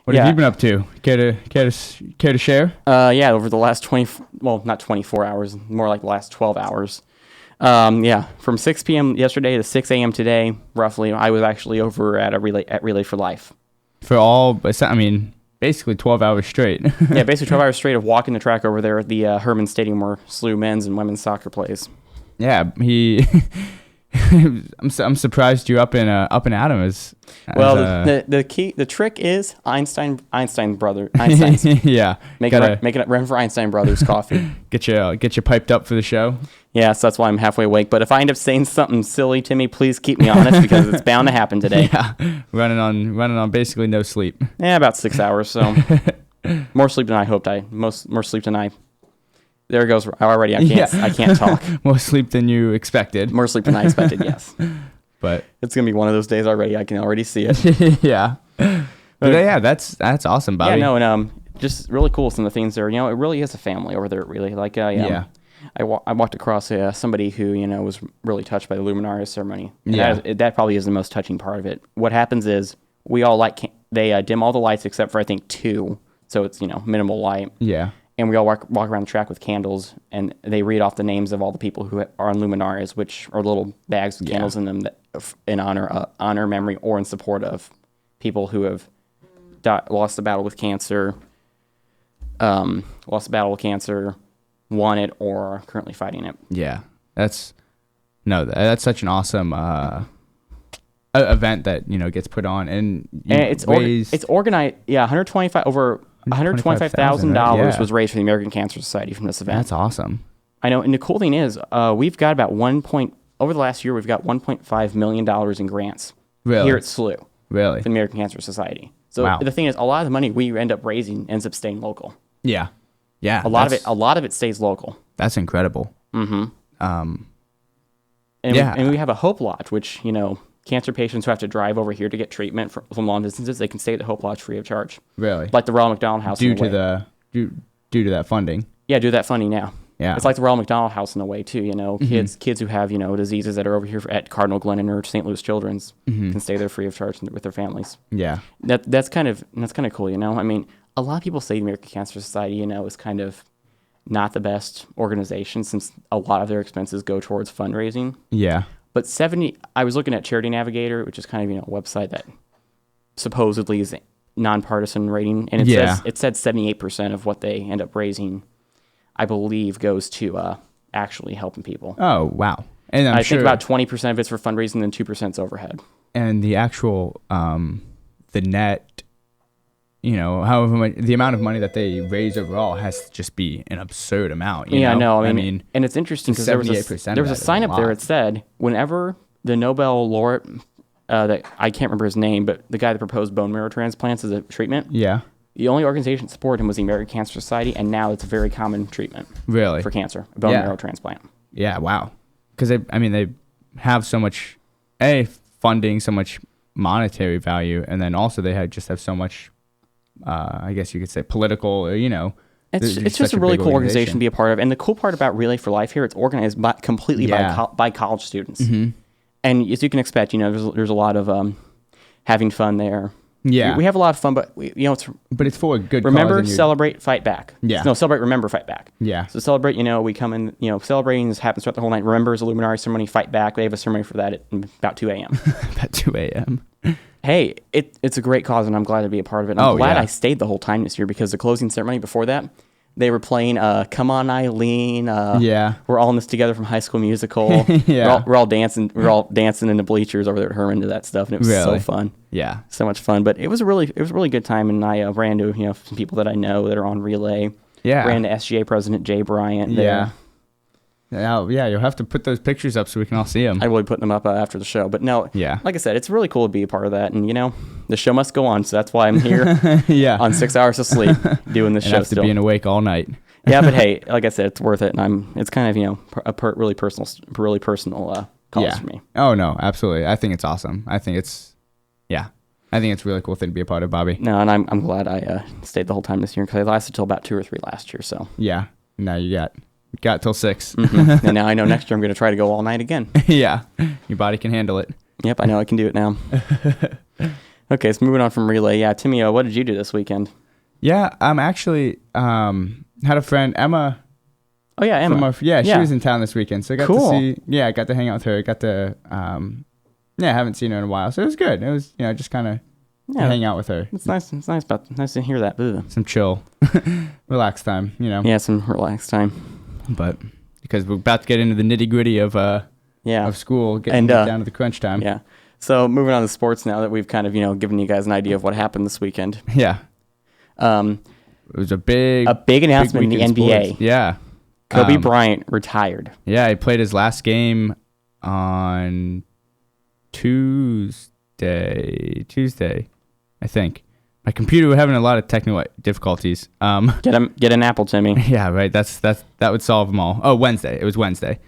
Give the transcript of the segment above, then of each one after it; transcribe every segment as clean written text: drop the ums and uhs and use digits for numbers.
What have you been up to? Care to share? Over the last not 24 hours, more like the last 12 hours. From 6 p.m. yesterday to 6 a.m. today, roughly, I was actually over at Relay for Life. Basically 12 hours straight. Yeah, basically 12 hours straight of walking the track over there at the Herman Stadium where SLU men's and women's soccer plays. Yeah, I'm surprised you're up in Adam the trick is Einstein's yeah, making it run for Einstein Brothers coffee. Get you piped up for the show. Yeah, so that's why I'm halfway awake. But if I end up saying something silly to me, please keep me honest because it's bound to happen today. Yeah, running on basically no sleep. Yeah, about 6 hours. So more sleep than I hoped. More sleep than I. There it goes. Already, I can't talk. More sleep than you expected. More sleep than I expected. Yes. But it's gonna be one of those days already. I can already see it. Yeah. But yeah, that's awesome, Bobby. Yeah, no, and just really cool. Some of the things there. It really is a family over there. Really, like yeah. I walked across somebody who was really touched by the Luminaria ceremony. And that probably is the most touching part of it. What happens is we all they dim all the lights except for I think 2, so it's minimal light. Yeah. And we all walk around the track with candles, and they read off the names of all the people who are on Luminarias, which are little bags with candles in them that, in honor, memory, or in support of people who have lost the battle with cancer, won it, or are currently fighting it. Yeah, that's such an awesome event that gets put on, and it's organized. Yeah, $125,000 was raised for the American Cancer Society from this event. That's awesome. I know, and the cool thing is, we've got about over the last year, we've got $1.5 million in grants here at SLU. Really? For the American Cancer Society. So the thing is, a lot of the money we end up raising ends up staying local. Yeah. Yeah. A lot of it stays local. That's incredible. Mm-hmm. And we have a Hope Lodge, which, cancer patients who have to drive over here to get treatment from long distances, they can stay at the Hope Lodge free of charge. Really? Like the Royal McDonald House. Due to that funding. Yeah, due to that funding now. Yeah. It's like the Royal McDonald House in a way too. Kids who have diseases that are over here at Cardinal Glennon or St. Louis Children's can stay there free of charge with their families. Yeah. That's kind of cool. A lot of people say the American Cancer Society is kind of not the best organization since a lot of their expenses go towards fundraising. Yeah. But I was looking at Charity Navigator, which is kind of a website that supposedly is nonpartisan rating, and it said 78% of what they end up raising, I believe, goes to actually helping people. Oh, wow. And I think about 20% of it's for fundraising and 2% is overhead. And the actual, the net, however much, the amount of money that they raise overall has to just be an absurd amount. I know. I mean, and it's interesting because there was a sign up there that said whenever the Nobel laureate, that I can't remember his name, but the guy that proposed bone marrow transplants as a treatment. Yeah. The only organization that supported him was the American Cancer Society, and now it's a very common treatment. Really? For cancer, a bone marrow transplant. Yeah, wow. Because they have so much funding, so much monetary value, and then also they just have so much, I guess you could say, political. It's just a really cool organization to be a part of, and the cool part about Relay for Life here, it's organized completely by college students, and as you can expect, there's a lot of having fun there. Yeah, we have a lot of fun, but it's for a good remember, cause. Celebrate, fight back. Yeah, no, celebrate, remember, fight back. Yeah. So celebrate. We come in. Celebrating happens throughout the whole night. Remember is a luminary ceremony. Fight back. They have a ceremony for that at about 2 a.m. About 2 a.m. Hey, it's a great cause, and I'm glad to be a part of it. I'm glad I stayed the whole time this year because the closing ceremony before that, they were playing "Come On Eileen." We're all in this together from High School Musical. We're all dancing. We're all dancing in the bleachers over there at Herman to that stuff, and it was so fun. Yeah, so much fun. But it was a really good time, and I ran to some people that I know that are on Relay. Yeah, ran to SGA President Jay Bryant. There. Yeah, you'll have to put those pictures up so we can all see them. I will be putting them up after the show. But no, like I said, it's really cool to be a part of that. And, the show must go on. So that's why I'm here on 6 hours of sleep doing this show have to being awake all night. Yeah, but hey, like I said, it's worth it. And it's kind of, a really personal cause for me. Oh, no, absolutely. I think it's awesome. I think it's a really cool thing to be a part of, Bobby. No, and I'm glad I stayed the whole time this year because I lasted till about 2 or 3 last year. So yeah, now you got till 6. Mm-hmm. And now I know next year I'm going to try to go all night again. Yeah. Your body can handle it. Yep. I know I can do it now. Okay, so moving on from relay. Yeah, Timmy, what did you do this weekend? Yeah, I'm actually had a friend, Emma. Oh yeah, Emma. She was in town this weekend, so I got to see. Yeah, I got to hang out with her. Got to I haven't seen her in a while, so it was good. It was just kind of hang out with her. It's nice. It's nice to hear that. Ugh. Some chill, relaxed time. Yeah, some relaxed time. But because we're about to get into the nitty gritty of school, getting down to the crunch time. Yeah. So moving on to sports now that we've kind of given you guys an idea of what happened this weekend. Yeah. It was a big announcement in the NBA. Sports. Yeah. Kobe Bryant retired. Yeah, he played his last game on Tuesday, I think. My computer was having a lot of technical difficulties. Get an apple, Timmy. Yeah, right. That would solve them all. Oh, Wednesday. It was Wednesday.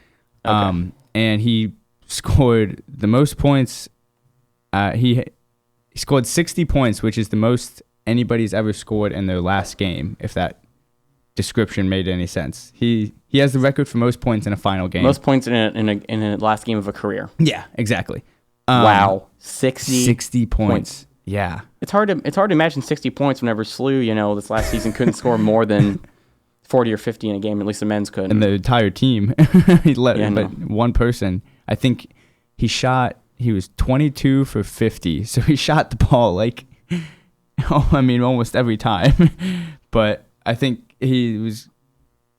Okay. And he scored the most points. He scored 60 points, which is the most anybody's ever scored in their last game, if that description made any sense. He has the record for most points in a final game. Most points in a last game of a career. Yeah, exactly. Wow, 60 points. Yeah, it's hard to imagine 60 points whenever SLU, this last season couldn't score more than 40 or 50 in a game. At least the men's could. And the entire team, but one person. I think he was 22 for 50, so he shot the ball almost every time. But I think he was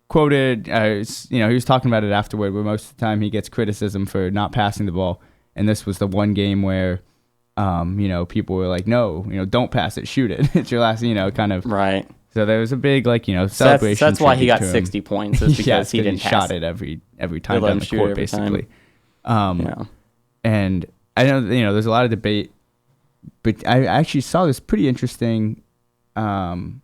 quoted, he was talking about it afterward, where most of the time he gets criticism for not passing the ball. And this was the one game where, people were like, no, don't pass it, shoot it. It's your last, kind of. Right. So there was a big, celebration. So that's why he got 60 points, is because he didn't shot it every time down the court, basically. And I know, there's a lot of debate, but I actually saw this pretty interesting, article.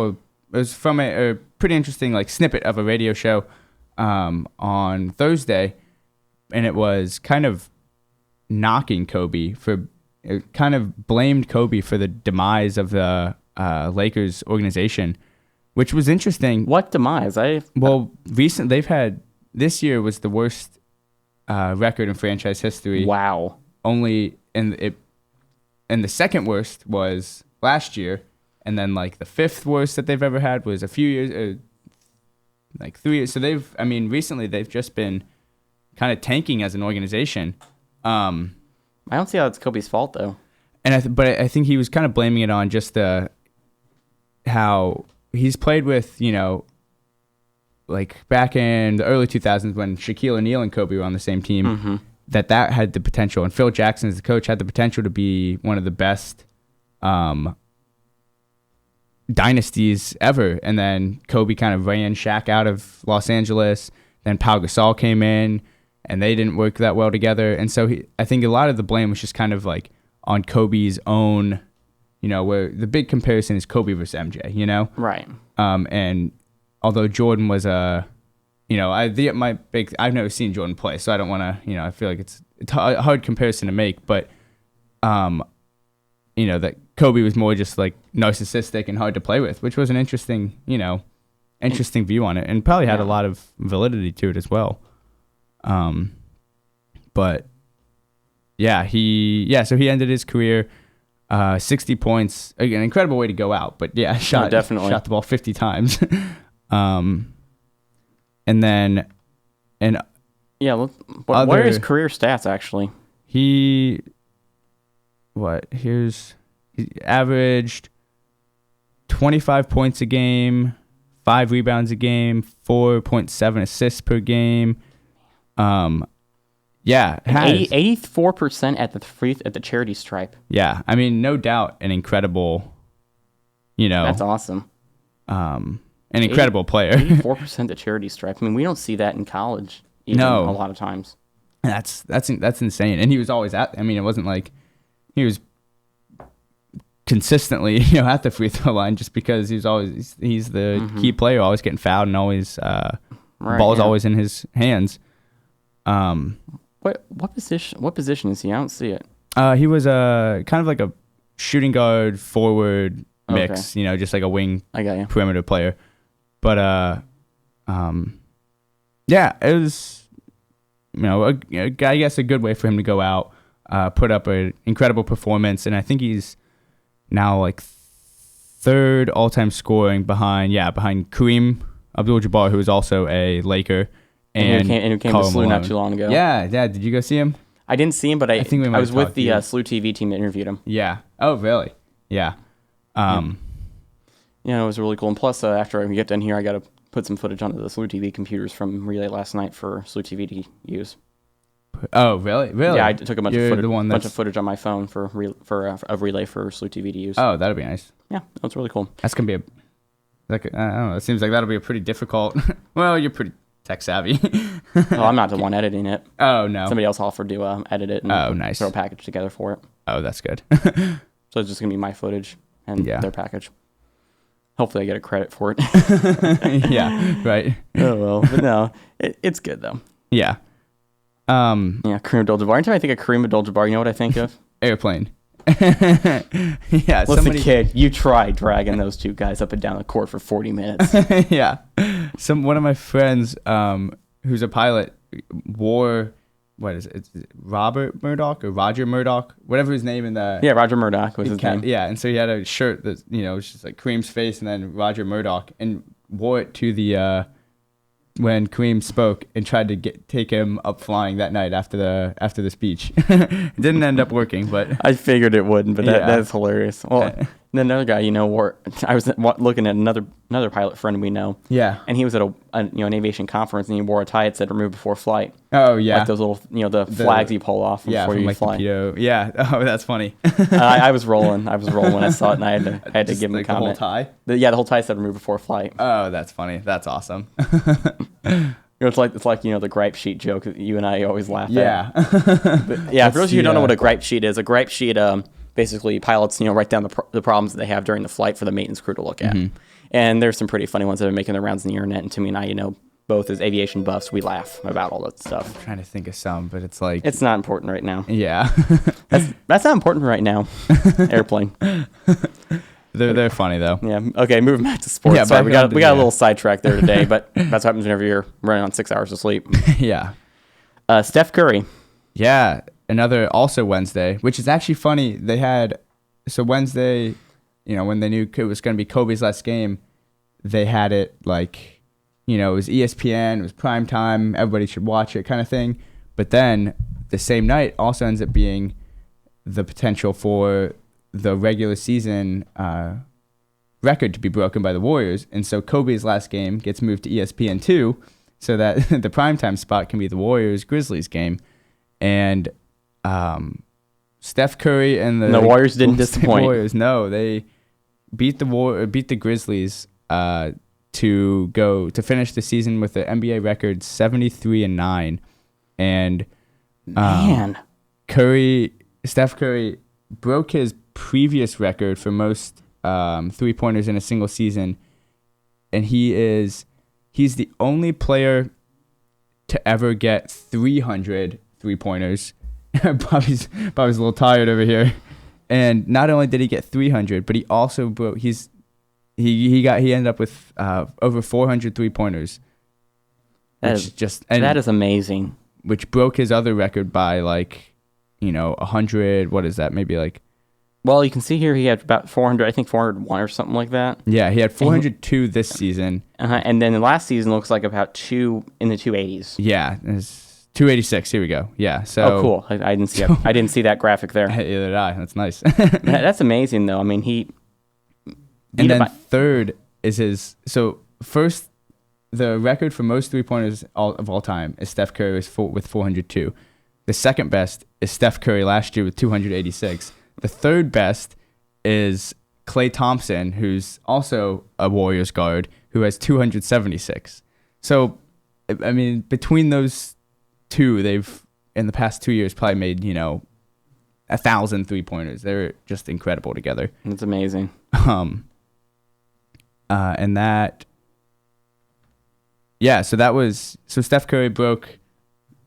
It was from a pretty interesting, snippet of a radio show on Thursday, and it was kind of knocking Kobe it kind of blamed Kobe for the demise of the Lakers organization, which was interesting. What demise? This year was the worst record in franchise history. Wow. And the second worst was last year, and then the fifth worst that they've ever had was a few years, 3 years. So recently they've just been kind of tanking as an organization. I don't see how it's Kobe's fault though. But I think he was kind of blaming it on just how he's played with, back in the early 2000s when Shaquille O'Neal and Kobe were on the same team. Mm-hmm. that had the potential, and Phil Jackson as the coach had the potential to be one of the best dynasties ever. And then Kobe kind of ran Shaq out of Los Angeles. Then Pau Gasol came in, and they didn't work that well together. And so I think a lot of the blame was just kind of on Kobe's own, where the big comparison is Kobe versus MJ, Right. And although Jordan was I've never seen Jordan play, so I don't want to, I feel like it's a hard comparison to make, but, that Kobe was more just narcissistic and hard to play with, which was an interesting view on it, and probably had a lot of validity to it as well. But so he ended his career, 60 points, an incredible way to go out, but shot the ball 50 times. And then, what are his career stats actually? He averaged 25 points a game, 5 rebounds a game, 4.7 assists per game. 84% at the charity stripe. Yeah, no doubt an incredible, That's awesome. An incredible player. 84% the charity stripe. We don't see that in college. A lot of times. That's insane. And he was always at. It wasn't like he was consistently at the free throw line just because he's the key player, always getting fouled and always ball's always in his hands. What position is he? I don't see it. He was kind of like a shooting guard forward mix. Okay. Just like a wing perimeter player. But it was I guess a good way for him to go out. put up an incredible performance, and I think he's now like third all-time scoring behind Kareem Abdul-Jabbar, who is also a Laker, and who came to SLU not too long ago. Yeah. Did you go see him? I didn't see him, but I think I was with the SLU TV team that interviewed him. Yeah. Oh, really? Yeah. Yeah, it was really cool. And plus, after we get done here, I got to put some footage onto the SLU TV computers from Relay last night for SLU TV to use. Oh, really? Really? Yeah, I took a bunch of footage on my phone for a Relay for SLU TV to use. Oh, that'd be nice. Yeah, that's really cool. That's gonna be I don't know. It seems like that'll be a pretty difficult. Well, you're pretty tech savvy. Well, I'm not the one editing it. Oh no, somebody else offered to edit it and nice. Throw a package together for it. Oh, that's good. So it's just gonna be my footage and their package. Hopefully, I get a credit for it. Yeah, right. Oh well, but no, it's good though. Yeah. Yeah, Kareem Abdul-Jabbar. Anytime I think of Kareem Abdul-Jabbar, you know what I think of? Airplane. Yeah. Listen, kid, you tried dragging those two guys up and down the court for 40 minutes. Yeah. One of my friends, who's a pilot, wore, what is it? It's Robert Murdoch or Roger Murdoch, whatever his name in the. Yeah, Roger Murdoch was his name. Yeah, and so he had a shirt that was just like Kareem's face and then Roger Murdoch, and wore it to the when Kareem spoke and tried to take him up flying that night after the speech. It didn't end up working, but I figured it wouldn't. But that's hilarious. Well, then another guy, wore. I was looking at another pilot friend we know. Yeah. And he was at an aviation conference, and he wore a tie that said "Remove before flight." Oh yeah. Like those little the flags you pull off before you fly. Yeah. Oh, that's funny. I was rolling. when I saw it, and I had to give him a comment. The whole tie. The whole tie said "Remove before flight." Oh, that's funny. That's awesome. It's like the gripe sheet joke that you and I always laugh at. But, yeah. For those of you who don't know what a gripe sheet is, basically pilots write down the problems that they have during the flight for the maintenance crew to look at. Mm-hmm. And there's some pretty funny ones that are making their rounds on the internet. And Timmy and I, both as aviation buffs, we laugh about all that stuff. I'm trying to think of some, but it's like it's not important right now. Yeah, that's not important right now. Airplane. They're funny though. Yeah. Okay. Moving back to sports. Yeah, sorry, we got a little sidetracked there today, but that's what happens whenever you're running on 6 hours of sleep. Yeah. Steph Curry. Yeah. Another also Wednesday, which is actually funny. They had Wednesday, when they knew it was going to be Kobe's last game, they had it like, it was ESPN, it was prime time, everybody should watch it kind of thing. But then the same night also ends up being the potential for the regular season record to be broken by the Warriors. And so Kobe's last game gets moved to ESPN2 so that the primetime spot can be the Warriors-Grizzlies game. And Steph Curry and the Warriors didn't disappoint. Warriors, no, they beat the Grizzlies to finish the season with the NBA record 73-9. And man, Steph Curry broke his previous record for most 3-pointers in a single season, and he's the only player to ever get 300 3-pointers. Bobby's a little tired over here, and not only did he get 300, but he also broke. He ended up with over 400 3-pointers. That is amazing. Which broke his other record by 100. What is that? Maybe like. Well, you can see here he had about 400, I think 401 or something like that. Yeah, he had 402 this season. And then the last season looks like about 2 in the 280s. Yeah, it's 286. Here we go. Yeah. So. Oh, cool. I didn't see I didn't see that graphic there. Either did I. That's nice. That's amazing, though. I mean, he. And then third is his. So first, the record for most 3-pointers of all time is Steph Curry with 402. The second best is Steph Curry last year with 286. The third best is Klay Thompson, who's also a Warriors guard, who has 276. So, I mean, between those two, they've, in the past 2 years, probably made, 1,000 3-pointers. They're just incredible together. That's amazing. And that, yeah, so Steph Curry broke,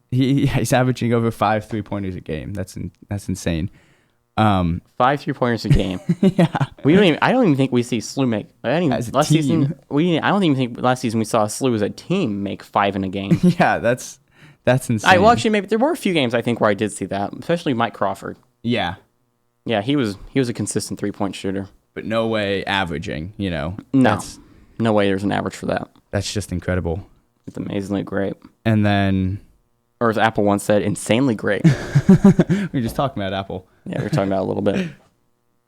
he's averaging over 5 3-pointers a game. That's insane. 5 3-pointers a game. Yeah. I don't even think we see SLU make. I don't even think last season we saw SLU as a team make 5 in a game. Yeah, that's That's insane. Well, actually, maybe there were a few games I think where I did see that, especially Mike Crawford. Yeah. Yeah, he was a consistent 3-point shooter. But no way averaging, No way there's an average for that. That's just incredible. It's amazingly great. And then... Or as Apple once said, insanely great. We were just talking about Apple. Yeah, we were talking about it a little bit.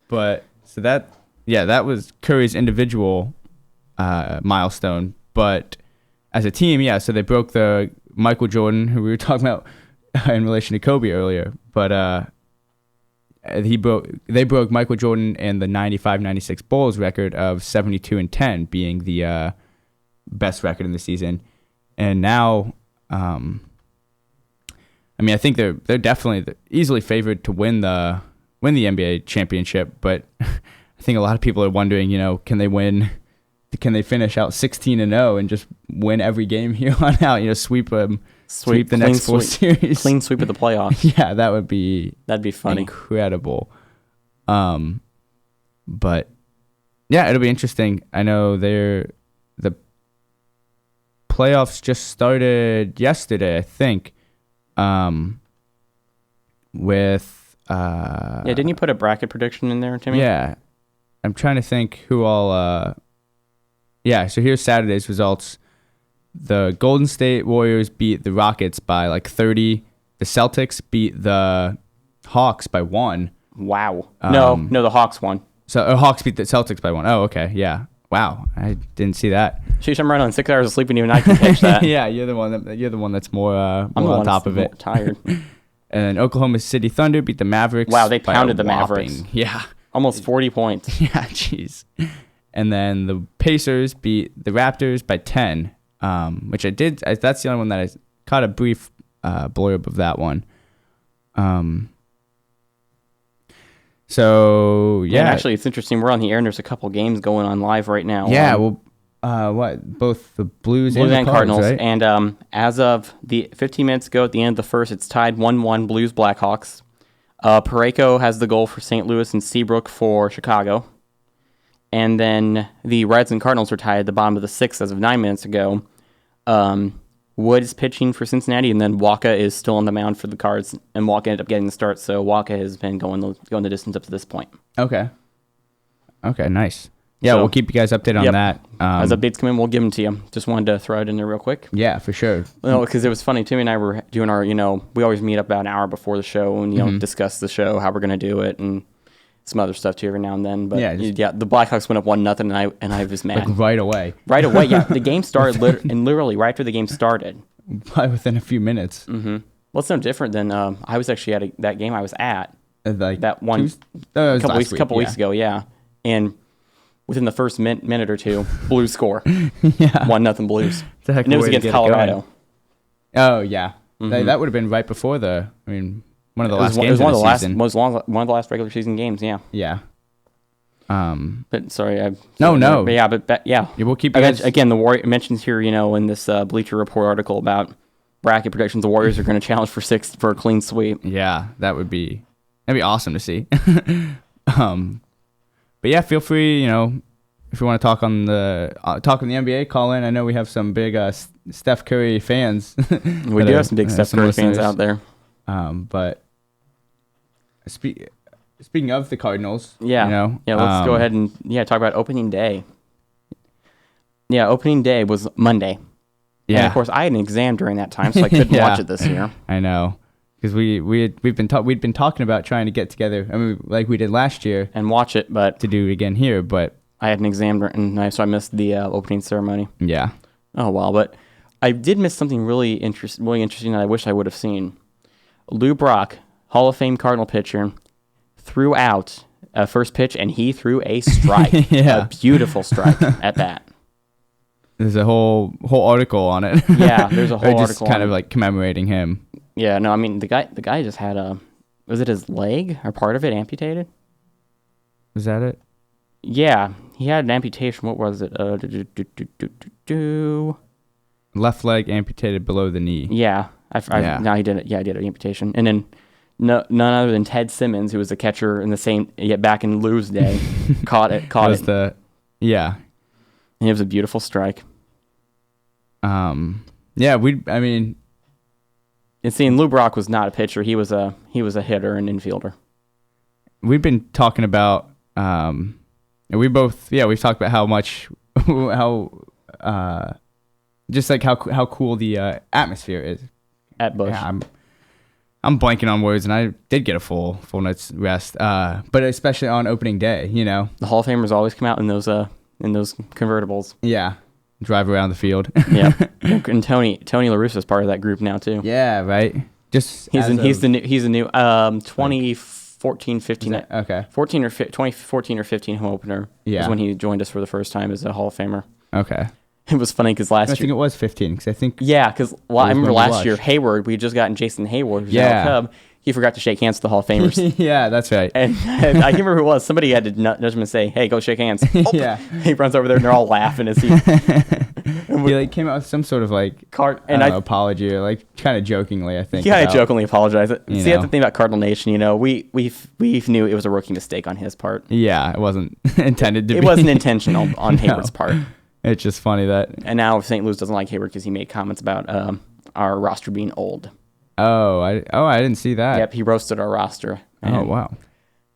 But, so that was Curry's individual milestone. But as a team, so they broke the Michael Jordan, who we were talking about in relation to Kobe earlier. But they broke Michael Jordan and the 95-96 Bulls record of 72-10, being the best record in the season. And now... I think they're definitely easily favored to win the NBA championship, but I think a lot of people are wondering, can they finish out 16-0 and just win every game here on out, sweep the next 4 series. Clean sweep of the playoffs. Yeah, that'd be funny. Incredible. But yeah, it'll be interesting. I know the playoffs just started yesterday, I think. Didn't you put a bracket prediction in there, Timmy? Yeah. I'm trying to think who all, so here's Saturday's results. The Golden State Warriors beat the Rockets by like 30. The Celtics beat the Hawks by 1. Wow. No, the Hawks won. So Hawks beat the Celtics by 1. Oh, okay. Yeah. Wow. I didn't see that. Sheesh, I'm running on 6 hours of sleep and even I can catch that. Yeah, you're the one that's more on top of it. Tired. And Oklahoma City Thunder beat the Mavericks. Wow, they pounded the Mavericks. Yeah. Almost 40 points. Yeah, jeez. And then the Pacers beat the Raptors by 10, which that's the only one that I caught a brief blurb of that one. So, yeah. And actually, it's interesting. We're on the air, and there's a couple games going on live right now. Yeah, both the Blues and Cardinals. Right? And as of the 15 minutes ago at the end of the first, it's tied 1-1 Blues Blackhawks. Parayko has the goal for St. Louis and Seabrook for Chicago. And then the Reds and Cardinals are tied at the bottom of the sixth as of 9 minutes ago. Wood is pitching for Cincinnati, and then Waka is still on the mound for the Cards, and Waka ended up getting the start, so Waka has been going the distance up to this point. Okay, nice. Yeah, we'll keep you guys updated on that. As updates come in, we'll give them to you. Just wanted to throw it in there real quick. Yeah, for sure. Because it was funny. Timmy and I were doing our, we always meet up about an hour before the show and, discuss the show, how we're going to do it, and some other stuff too every now and then. But the Blackhawks went up 1-0, and I was mad. Like right away. Right away, yeah. The game started, literally right after the game started. Probably within a few minutes. Mm-hmm. Well, it's no different than I was actually at that game I was at. That one couple weeks ago, yeah. And within the first minute or two, Blues score. 1-0 Blues. And it was against Colorado. Oh, yeah. Mm-hmm. That would have been right before one of the last games of the season. One of the last regular season games, yeah. Yeah. But sorry, No. But yeah. We'll keep again. The Warrior mentions here, in this Bleacher Report article about bracket predictions, the Warriors are going to challenge for a clean sweep. Yeah, that'd be awesome to see. But yeah, feel free, if you want to talk on the NBA, call in. I know we have some big Steph Curry fans. We do have some big Steph Curry fans out there. But speaking of the Cardinals, let's go ahead and talk about opening day. Yeah, opening day was Monday. Yeah, and of course I had an exam during that time, so I couldn't watch it this year. I know, because we'd been talking about trying to get together. I mean, like we did last year, and watch it, but to do it again here. But I had an exam, so I missed the opening ceremony. Yeah. Oh well, but I did miss something really interesting that I wish I would have seen. Lou Brock, Hall of Fame Cardinal pitcher, threw out a first pitch, and he threw a strike. A beautiful strike at that. There's a whole article on it. Yeah, there's a whole article kind of like commemorating him. Yeah, no, I mean the guy just had was it his leg or part of it amputated? Was that it? Yeah, he had an amputation. What was it? Left leg amputated below the knee. Yeah. Now he did it. Yeah, he did an amputation. And then none other than Ted Simmons, who was the catcher in the same, back in Lou's day, caught it. And it was a beautiful strike. Yeah, And seeing Lou Brock was not a pitcher. He was a hitter and infielder. We've been talking about we've talked about how much just like how cool the atmosphere is at Busch. Yeah, I'm blanking on words, and I did get a full night's rest. But especially on opening day, the Hall of Famers always come out in those convertibles. Yeah, drive around the field. Yeah, and Tony La Russa is part of that group now too. Yeah, right. Just he's the new 2014, 15. Okay. 2014 or 15 home opener. Yeah. Was when he joined us for the first time as a Hall of Famer. Okay. It was funny because last year. I think it was 15 because I think. Yeah, because I remember last year Hayward, we had just gotten Jason Hayward, who's now a Cub. He forgot to shake hands with the Hall of Famers. Yeah, that's right. And I can't remember who it was. Somebody had to nudge him and say, "Hey, go shake hands." Oh. Yeah. He runs over there and they're all laughing as he. He came out with some sort of apology or kind of jokingly, I think. Yeah, I jokingly apologized. See, that's the thing about Cardinal Nation. We knew it was a rookie mistake on his part. Yeah, it wasn't intended to be. It wasn't intentional on Hayward's part. It's just funny that. And now St. Louis doesn't like Hayward because he made comments about our roster being old. Oh, I didn't see that. Yep, he roasted our roster. Oh, wow.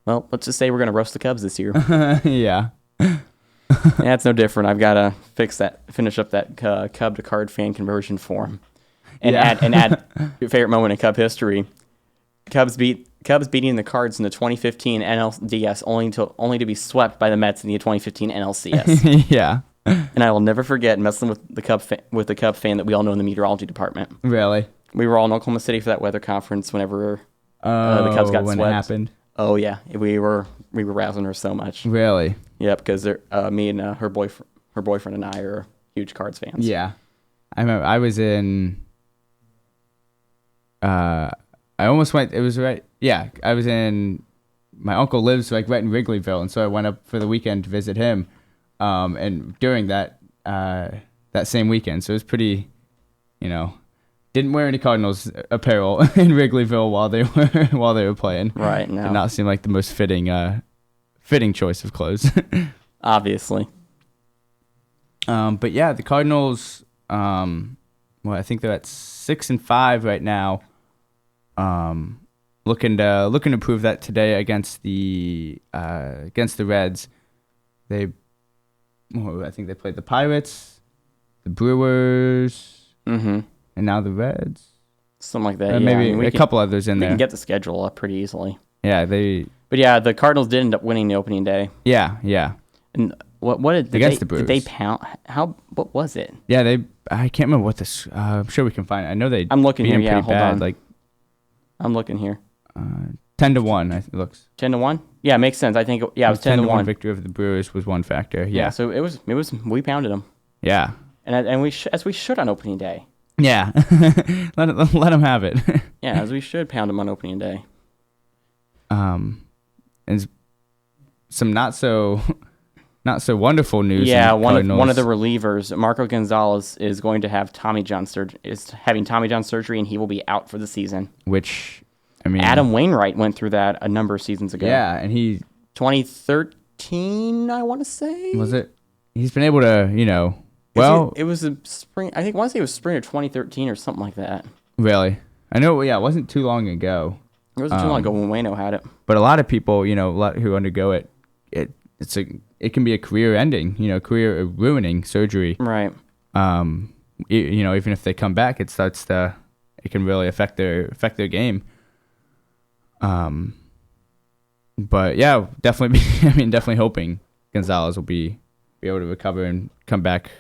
Well, let's just say we're going to roast the Cubs this year. Yeah. Yeah, it's no different. I've got to finish up that Cub to card fan conversion form, and add your favorite moment in Cub history. Cubs beating the Cards in the 2015 NLDS only to be swept by the Mets in the 2015 NLCS. Yeah. And I will never forget messing with the Cub fan that we all know in the meteorology department. Really? We were all in Oklahoma City for that weather conference whenever the Cubs got when swept. It happened. Oh yeah, we were rousing her so much. Really? Yeah, because me and her boyfriend and I are huge Cards fans. Yeah, I remember I was in. I almost went. It was right. Yeah, I was in. My uncle lives right in Wrigleyville, and so I went up for the weekend to visit him. And during that same weekend, so it was pretty, didn't wear any Cardinals apparel in Wrigleyville while they were playing. Right. No. Did not seem like the most fitting choice of clothes. Obviously. But yeah, the Cardinals. I think they're at 6-5 right now. Looking to prove that today against the Reds. I think they played the Pirates, the Brewers, and now the Reds. Something like that. Maybe a couple others in there. We can get the schedule up pretty easily. Yeah, But yeah, the Cardinals did end up winning the opening day. Yeah. And what did against the Brewers? Did they pound? What was it? Yeah, I can't remember what this. I'm sure we can find it. I know they. I'm looking here. Yeah, hold on. I'm looking here. 10-1. It looks 10-1. Yeah, it makes sense. I think it was 10-1. Victory of the Brewers was one factor. Yeah. So it was. We pounded them. Yeah. And as we should on opening day. Yeah. let them have it. Yeah, as we should pound them on opening day. And some not so wonderful news. Yeah, one of the relievers, Marco Gonzalez, is going to have Tommy John surgery. And he will be out for the season. Which, I mean, Adam Wainwright went through that a number of seasons ago. Yeah, and 2013, I want to say. Was it? He's been able to, it was a spring. I think I want to say it was spring of 2013 or something like that. Really? I know. Yeah, it wasn't too long ago. It wasn't too long ago when Waino had it. But a lot of people, who undergo it, it can be a career-ending, career ruining surgery. Right. Even if they come back, it can really affect their game. But yeah, definitely. Definitely hoping Gonzalez will be able to recover and come back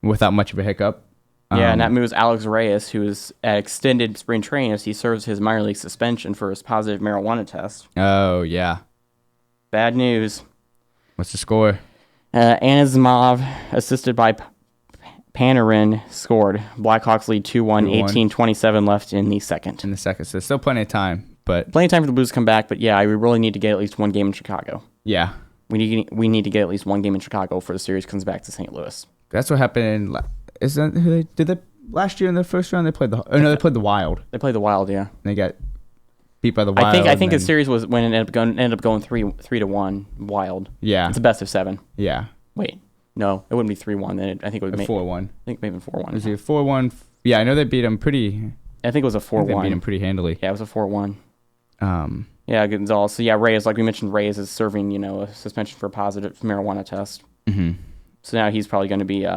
without much of a hiccup. Yeah, and that moves Alex Reyes, who is at extended spring training as he serves his minor league suspension for his positive marijuana test. Oh yeah. Bad news. What's the score? Anisimov, assisted by Panarin, scored. Blackhawks lead 2-1, 18-27 left in the second. So still plenty of time, but plenty of time for the Blues to come back. But yeah, we really need to get at least one game in Chicago. Yeah, we need to get at least one game in Chicago before the series comes back to St. Louis. That's what happened. Isn't who did they last year in the first round? They played they played the Wild. They played the Wild, yeah. They got beat by the Wild. I think the series was when it ended up going 3-1 Wild. Yeah, it's a best of 7. Yeah. Wait, no, it wouldn't be 3-1. Then I think it would be 4-1. I think maybe 4-1. Is it 4-1? Yeah, I know they beat them pretty. I think it was a 4-1. They beat him pretty handily. Yeah, it was a 4-1. Yeah, Gonzalez. So, yeah, Reyes, like we mentioned, Reyes is serving, a suspension for a positive marijuana test. Mm-hmm. So now he's probably going to be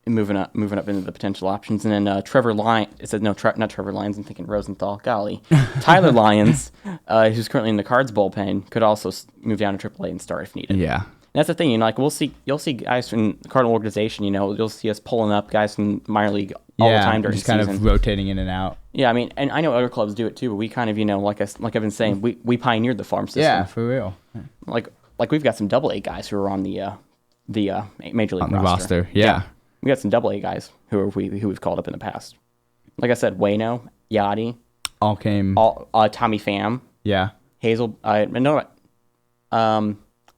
moving up into the potential options. And then Trevor Lyons, it said, not Trevor Lyons, I'm thinking Rosenthal, golly. Tyler Lyons, who's currently in the Cards bullpen, could also move down to AAA and start if needed. Yeah. And that's the thing, you'll see guys from the Cardinal organization, you'll see us pulling up guys from minor league all the time during the season. Just kind of rotating in and out. Yeah, I mean, and I know other clubs do it too, but we kind of, like I've been saying, we pioneered the farm system. Yeah, for real. Like we've got some AA guys who are on the major league on the roster. Yeah. We got some AA guys who we've called up in the past. Like I said, Wayno, Yachty, Tommy Pham. Yeah. Hazel. I think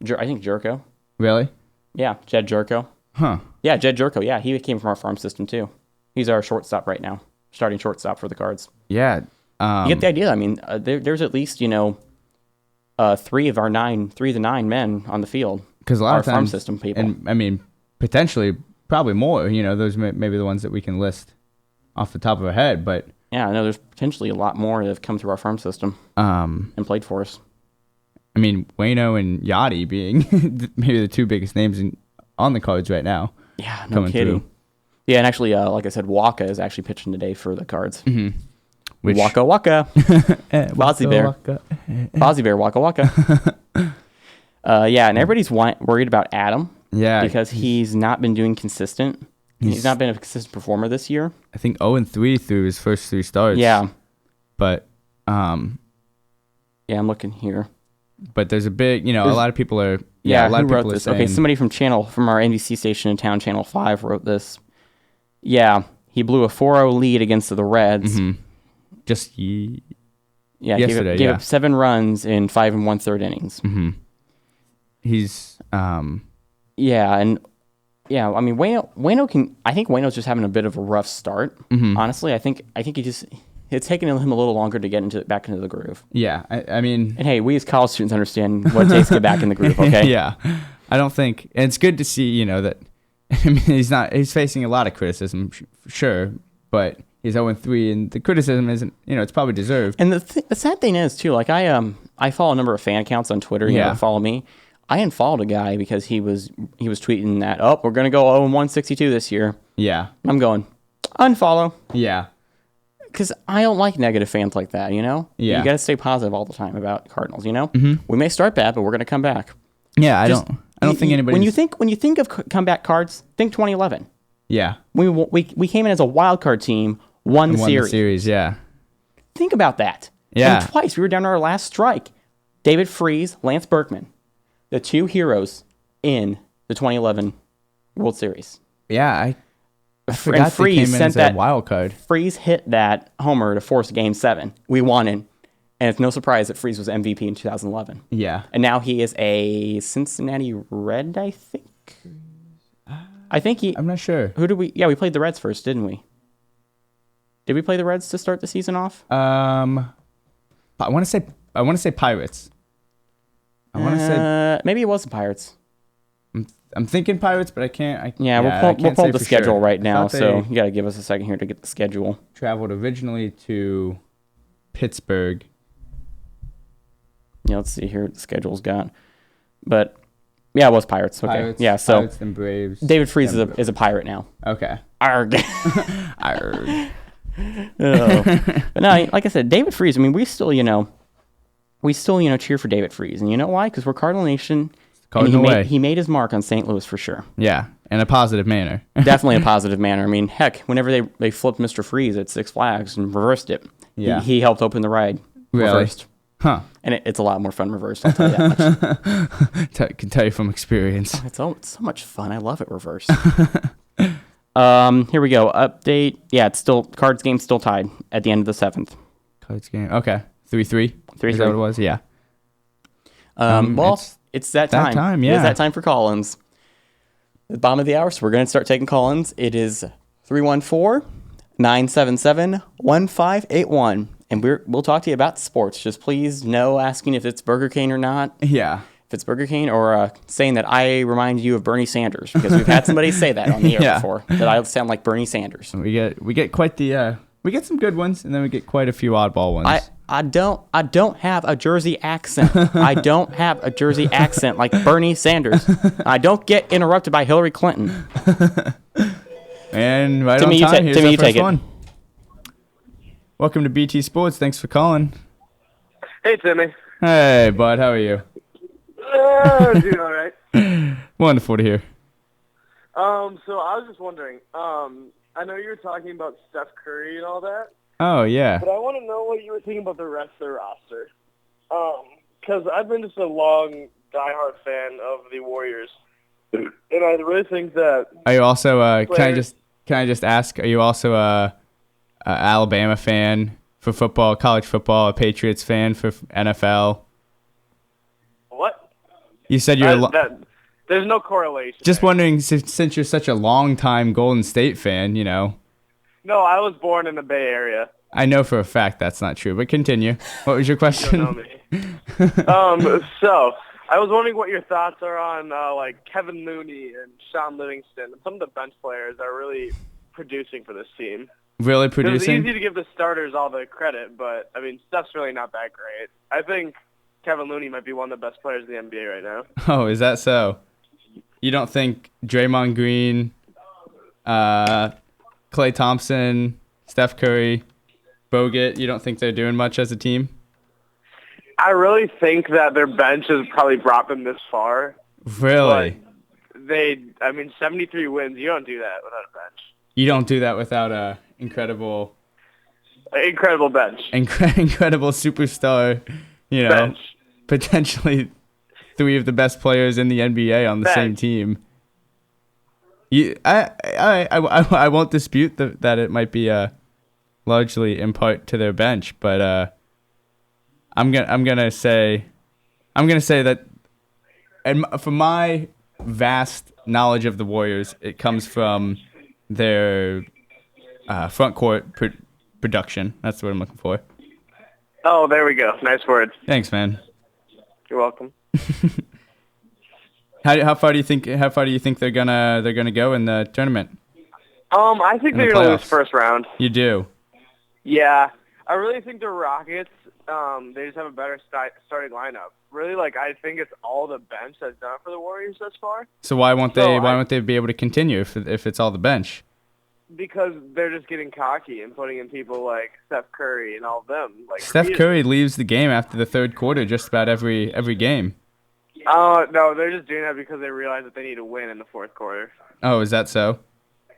Jerko. Really? Yeah, Jed Jerko. Huh. Yeah, Jed Jerko. Yeah, he came from our farm system too. He's our shortstop right now, starting shortstop for the Cards. Yeah. You get the idea. I mean, there's at least 3 of the 9 men on the field. Because a lot of times, farm system people. And I mean, potentially, probably more. Those may be the ones that we can list off the top of our head. But yeah, I know there's potentially a lot more that have come through our farm system and played for us. I mean, Wayno and Yachty being maybe the 2 biggest names on the Cards right now. Yeah, no kidding. Through. Yeah, and actually, like I said, Waka is actually pitching today for the Cards. Mm-hmm. Waka. Fozzie Bear. Fozzie Bear, Waka. Yeah, and everybody's worried about Adam. Yeah. Because he's not been doing consistent. He's not been a consistent performer this year. I think 0-3 through his first 3 starts. Yeah. But, yeah, I'm looking here. But there's a big, a lot of people are. Yeah, a lot who of people wrote this? Are saying, okay, somebody from our NBC station in town, Channel 5, wrote this. Yeah, he blew a 4-0 lead against the Reds. Mm-hmm. Just yesterday, gave up 7 runs in 5 1/3 innings. Mm-hmm. He's Yeah, and yeah, I mean Wayno can. I think Wayno's just having a bit of a rough start. Mm-hmm. Honestly, I think it's taken him a little longer to get back into the groove. Yeah, I mean, and hey, we as college students understand what it takes to get back in the groove. Okay. Yeah, I don't think, and it's good to see that. I mean, he's facing a lot of criticism, sure, but he's 0-3, and the criticism isn't, it's probably deserved. And the sad thing is too, like I follow a number of fan accounts on Twitter. You know, follow me. I unfollowed a guy because he was tweeting that, we're going to go 0-162 this year. Yeah. I'm going, unfollow. Yeah. Because I don't like negative fans like that, Yeah. You got to stay positive all the time about Cardinals, Mm-hmm. We may start bad, but we're going to come back. Yeah, I don't think anybody. When you think of comeback Cards, think 2011. Yeah. We came in as a wild card team, won the series. Yeah. Think about that. Yeah. And twice we were down to our last strike. David Freese, Lance Berkman. The 2 heroes in the 2011 World Series. Yeah, I forgot they came in as a wild card. Freese hit that homer to force Game 7. We won it, and it's no surprise that Freese was MVP in 2011. Yeah, and now he is a Cincinnati Red, I think. I'm not sure. Who did we? Yeah, we played the Reds first, didn't we? Did we play the Reds to start the season off? I want to say Pirates. I want to say maybe it was the Pirates. I'm thinking Pirates, but I can't. We'll pull the schedule right now, so you got to give us a second here to get the schedule. Traveled originally to Pittsburgh. Yeah, let's see here what the schedule's got. But yeah, it was Pirates. Okay, Pirates, yeah. So Pirates and Braves. David Freese is a Pirate now. Okay. Arg. Arg. But no, like I said, David Freese. I mean, we still cheer for David Freese, and you know why? Because we're Cardinal Nation. He made his mark on St. Louis for sure. Yeah, in a positive manner. Definitely a positive manner. I mean, heck, whenever they flipped Mr. Freeze at Six Flags and reversed it, he helped open the ride. Really? Reversed. Huh. And it's a lot more fun reversed, I'll tell you that much. Can tell you from experience. Oh, it's so much fun. I love it reversed. Here we go. Update. Yeah, it's still Cards game still tied at the end of the 7th. Cards game. Okay. 3-3. 3-3. Is that what it was? Yeah. Well, it's that time. Yeah. It's that time for call-ins. The bottom of the hour, so we're going to start taking call-ins. It is 314-977-1581. And we'll talk to you about sports. Just please no asking if it's Burger King or not. Yeah. If it's Burger King, or saying that I remind you of Bernie Sanders, because we've had somebody say that on the air before, that I sound like Bernie Sanders. We get quite the We get some good ones, and then we get quite a few oddball ones. I don't have a Jersey accent. I don't have a Jersey accent like Bernie Sanders. I don't get interrupted by Hillary Clinton. And right Timmy, on time, here's Timmy, our first one. Welcome to BT Sports. Thanks for calling. Hey, Timmy. Hey, bud. How are you? Doing all right. Wonderful to hear. So I was just wondering, I know you were talking about Steph Curry and all that. Oh, yeah. But I want to know what you were thinking about the rest of the roster. Because I've been just a long, diehard fan of the Warriors. And I really think that... Are you also, can I just ask, are you also a Alabama fan for football, college football, a Patriots fan for NFL? What? You said you're there's no correlation. Just wondering, since you're such a long-time Golden State fan, you know. No, I was born in the Bay Area. I know for a fact that's not true, but continue. What was your question? You don't know me. So, I was wondering what your thoughts are on, like, Kevin Looney and Sean Livingston. Some of the bench players are really producing for this team. Really producing? It's easy to give the starters all the credit, but, I mean, Steph's really not that great. I think Kevin Looney might be one of the best players in the NBA right now. Oh, is that so? You don't think Draymond Green, Klay Thompson, Steph Curry, Bogut, you don't think they're doing much as a team? I really think that their bench has probably brought them this far. Really? 73 wins, you don't do that without a bench. You don't do that without a incredible bench. Incredible superstar, you know, bench. Potentially 3 of the best players in the NBA on the same team. I won't dispute that it might be largely in part to their bench, but I'm gonna say that, and from my vast knowledge of the Warriors, it comes from their front court production. That's what I'm looking for. Oh, there we go. Nice words. Thanks, man. You're welcome. How far do you think they're gonna go in the tournament? I think they're gonna lose first round. You do? Yeah, I really think the Rockets. They just have a better starting lineup. Really, I think it's all the bench that's done it for the Warriors thus far. So why won't they be able to continue if it's all the bench? Because they're just getting cocky and putting in people like Steph Curry and all of them. Steph Curry leaves the game after the third quarter just about every game. No, they're just doing that because they realize that they need to win in the fourth quarter. Oh, is that so?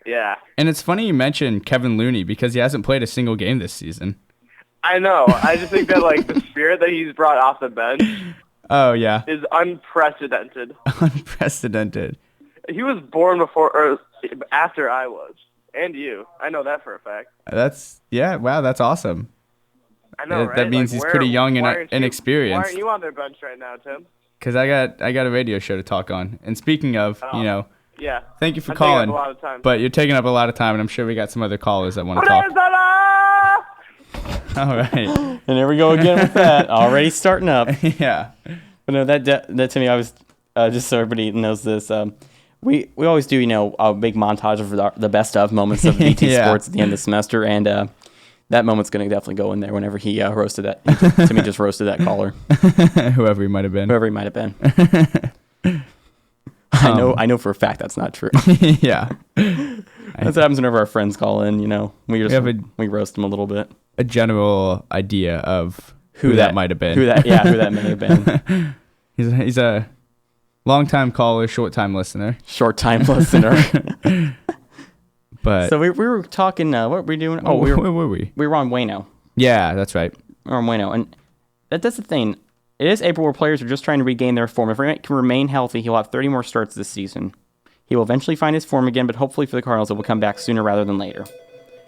Yeah. And it's funny you mentioned Kevin Looney because he hasn't played a single game this season. I know. I just think that the spirit that he's brought off the bench. Oh yeah. Is unprecedented. Unprecedented. He was born before or after I was, and you. I know that for a fact. Wow, that's awesome. I know, right? That means he's pretty young and inexperienced. Why aren't you on their bench right now, Tim? Because I got a radio show to talk on. And speaking of, yeah. Thank you for calling. A lot of time. But you're taking up a lot of time, and I'm sure we got some other callers that want to talk. All right. And there we go again with that. Already starting up. Yeah. But no, that to me, I was just so everybody knows this. We always do, a big montage of the best of moments of BT Sports at the end of the semester, and that moment's going to definitely go in there whenever he roasted that. Timmy just roasted that caller. Whoever he might have been. I know for a fact that's not true. Yeah. That's what happens whenever our friends call in, we roast them a little bit. A general idea of who that might have been. Who that may have been. He's a long-time caller, short-time listener. But so we were talking. What were we doing? Oh, where were we? We were on Wayno. Yeah, that's right. We were on Wayno, and that's the thing. It is April where players are just trying to regain their form. If he can remain healthy, he'll have 30 more starts this season. He will eventually find his form again, but hopefully for the Cardinals, it will come back sooner rather than later.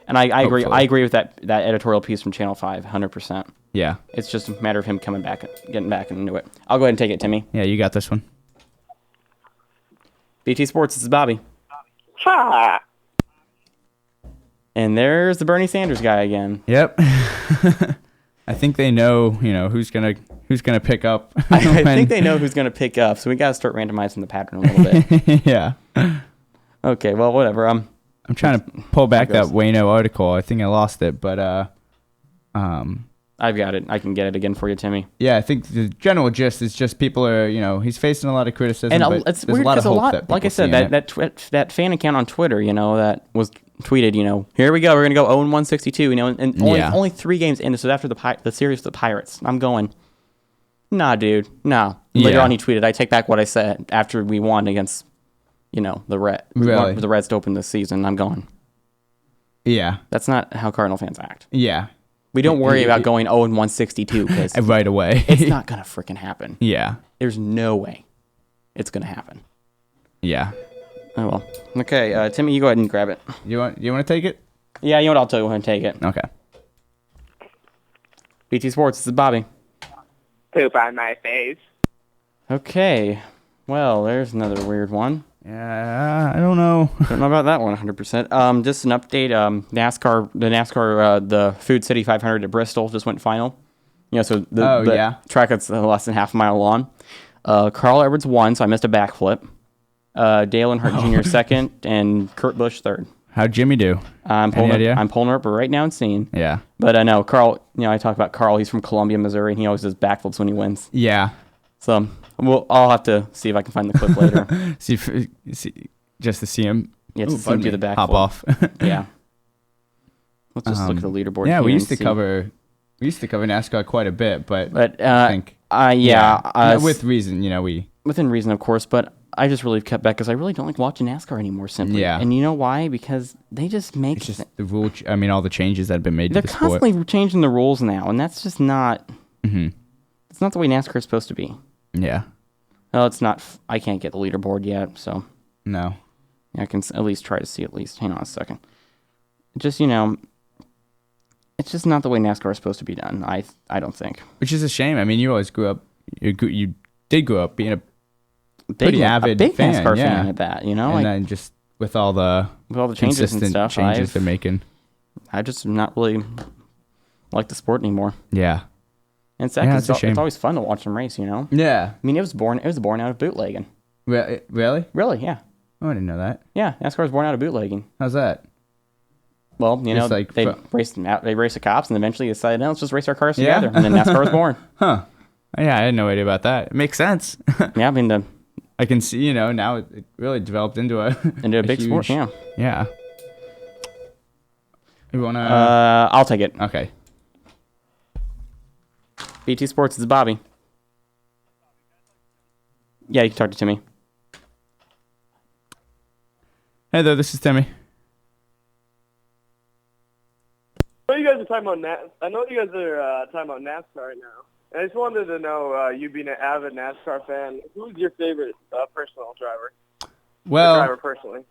And I agree. I agree with that editorial piece from Channel 5, 100%. Yeah. It's just a matter of him coming back, getting back into it. I'll go ahead and take it, Timmy. Yeah, you got this one. BT Sports, this is Bobby. Ha! And there's the Bernie Sanders guy again. Yep. I think they know, who's gonna pick up. I think they know who's gonna pick up, so we gotta start randomizing the pattern a little bit. Yeah. Okay, well, whatever. I'm trying to pull back that Wayno article. I think I lost it, but I've got it. I can get it again for you, Timmy. Yeah, I think the general gist is just people are, he's facing a lot of criticism, and it's weird because like I said, that fan account on Twitter, that was tweeted, here we go, we're gonna go 0-162, and only 3 games in. This was after the series with the Pirates. I'm going, nah, dude, no. Later on, he tweeted, I take back what I said after we won against, the Reds to open this season. I'm going, yeah, that's not how Cardinal fans act. Yeah. We don't worry about going 0-162 because right away. It's not gonna freaking happen. Yeah. There's no way it's gonna happen. Yeah. Oh well. Okay, Timmy, you go ahead and grab it. You want to take it? Yeah, you know what? I'll tell you when to take it. Okay. BT Sports, this is Bobby. Poop on my face. Okay. Well, there's another weird one. Yeah, I don't know. Don't know about that one 100%. Just an update. NASCAR, the Food City 500 at Bristol just went final. So the track that's less than half a mile long. Carl Edwards won, so I missed a backflip. Dale Earnhardt Jr. second, and Kurt Busch third. How'd Jimmy do? I'm pulling her up right now and seeing. Yeah. But no, Carl, I talk about Carl. He's from Columbia, Missouri, and he always does backflips when he wins. Yeah. So I'll have to see if I can find the clip later. see, just to see him. Yeah, to see him do the backflip. Hop off. Yeah. Let's just look at the leaderboard. Yeah, we used to cover NASCAR quite a bit, but I think with reason, within reason, of course, but I just really cut back because I really don't like watching NASCAR anymore. Simply, and you know why? Because they just make it's just the rule. All the changes that have been made. They're to the constantly sport. changing the rules now, and that's just not. Mm-hmm. It's not the way NASCAR is supposed to be. Yeah. No, it's not. I can't get the leaderboard yet, so. No. I can at least try to see at least. Hang on a second. Just it's just not the way NASCAR is supposed to be done. I don't think. Which is a shame. You always grew up. You did grow up being a pretty avid big fan, NASCAR fan at that. And then just with all the changes and stuff, changes they're making, I just not really like the sport anymore. Yeah. And second, it's always fun to watch them race. Yeah. It was born out of bootlegging. Really? Really? Yeah. Oh, I didn't know that. Yeah, NASCAR was born out of bootlegging. How's that? Well, they raced the cops, and eventually decided, no, let's just race our cars together, and then NASCAR was born. Huh? Yeah, I had no idea about that. It makes sense. Yeah, I can see, now it really developed into a big huge sport. Yeah. Yeah. You wanna? I'll take it. Okay. BT Sports, it's Bobby. Yeah, you can talk to Timmy. Hey there, this is Timmy. I know you guys are talking about NASCAR right now. And I just wanted to know, you being an avid NASCAR fan, who's your favorite personal driver? Well, driver personally.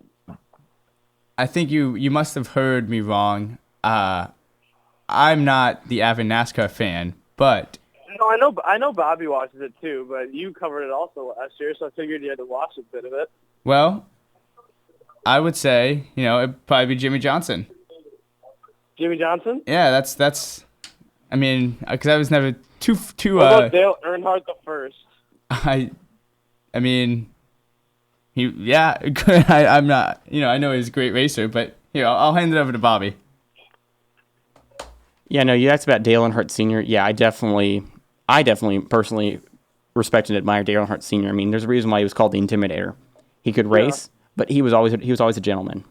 I think you must have heard me wrong. I'm not the avid NASCAR fan, but no, I know Bobby watches it too, but you covered it also last year, so I figured you had to watch a bit of it. Well, I would say, it'd probably be Jimmy Johnson. Jimmy Johnson? Yeah, that's. Because I was never too. What about Dale Earnhardt the first? I'm not. I know he's a great racer, but here I'll hand it over to Bobby. Yeah, no, you asked about Dale Earnhardt Sr. Yeah, I definitely personally respect and admire Dale Earnhardt Sr. There's a reason why he was called the Intimidator. He could race, but he was always a gentleman.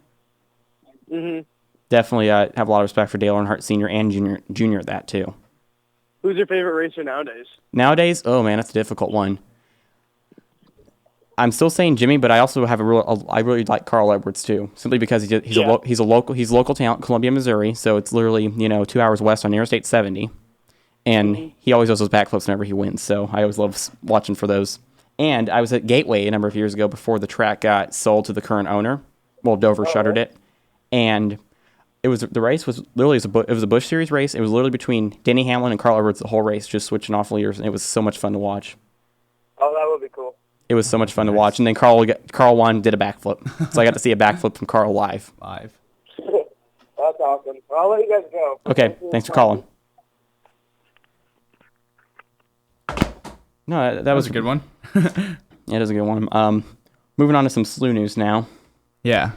Mm-hmm. Definitely have a lot of respect for Dale Earnhardt Sr. and Junior at that too. Who's your favorite racer nowadays? Nowadays? Oh man, that's a difficult one. I'm still saying Jimmy, but I also have I really like Carl Edwards too, simply because he's local talent, Columbia, Missouri, so it's literally 2 hours west on Interstate 70, and he always does those backflips whenever he wins. So I always love watching for those. And I was at Gateway a number of years ago before the track got sold to the current owner. Well, Dover shuttered it, and the race was literally it was a Busch Series race. It was literally between Denny Hamlin and Carl Edwards the whole race, just switching off leaders, and it was so much fun to watch. Oh, that would be cool. It was so much fun to watch, and then Carl won, did a backflip, so I got to see a backflip from Carl live. That's awesome. Well, I'll let you guys go. Okay, thanks for calling. No, that was a good one. Yeah, it is a good one. Moving on to some SLU news now. Yeah.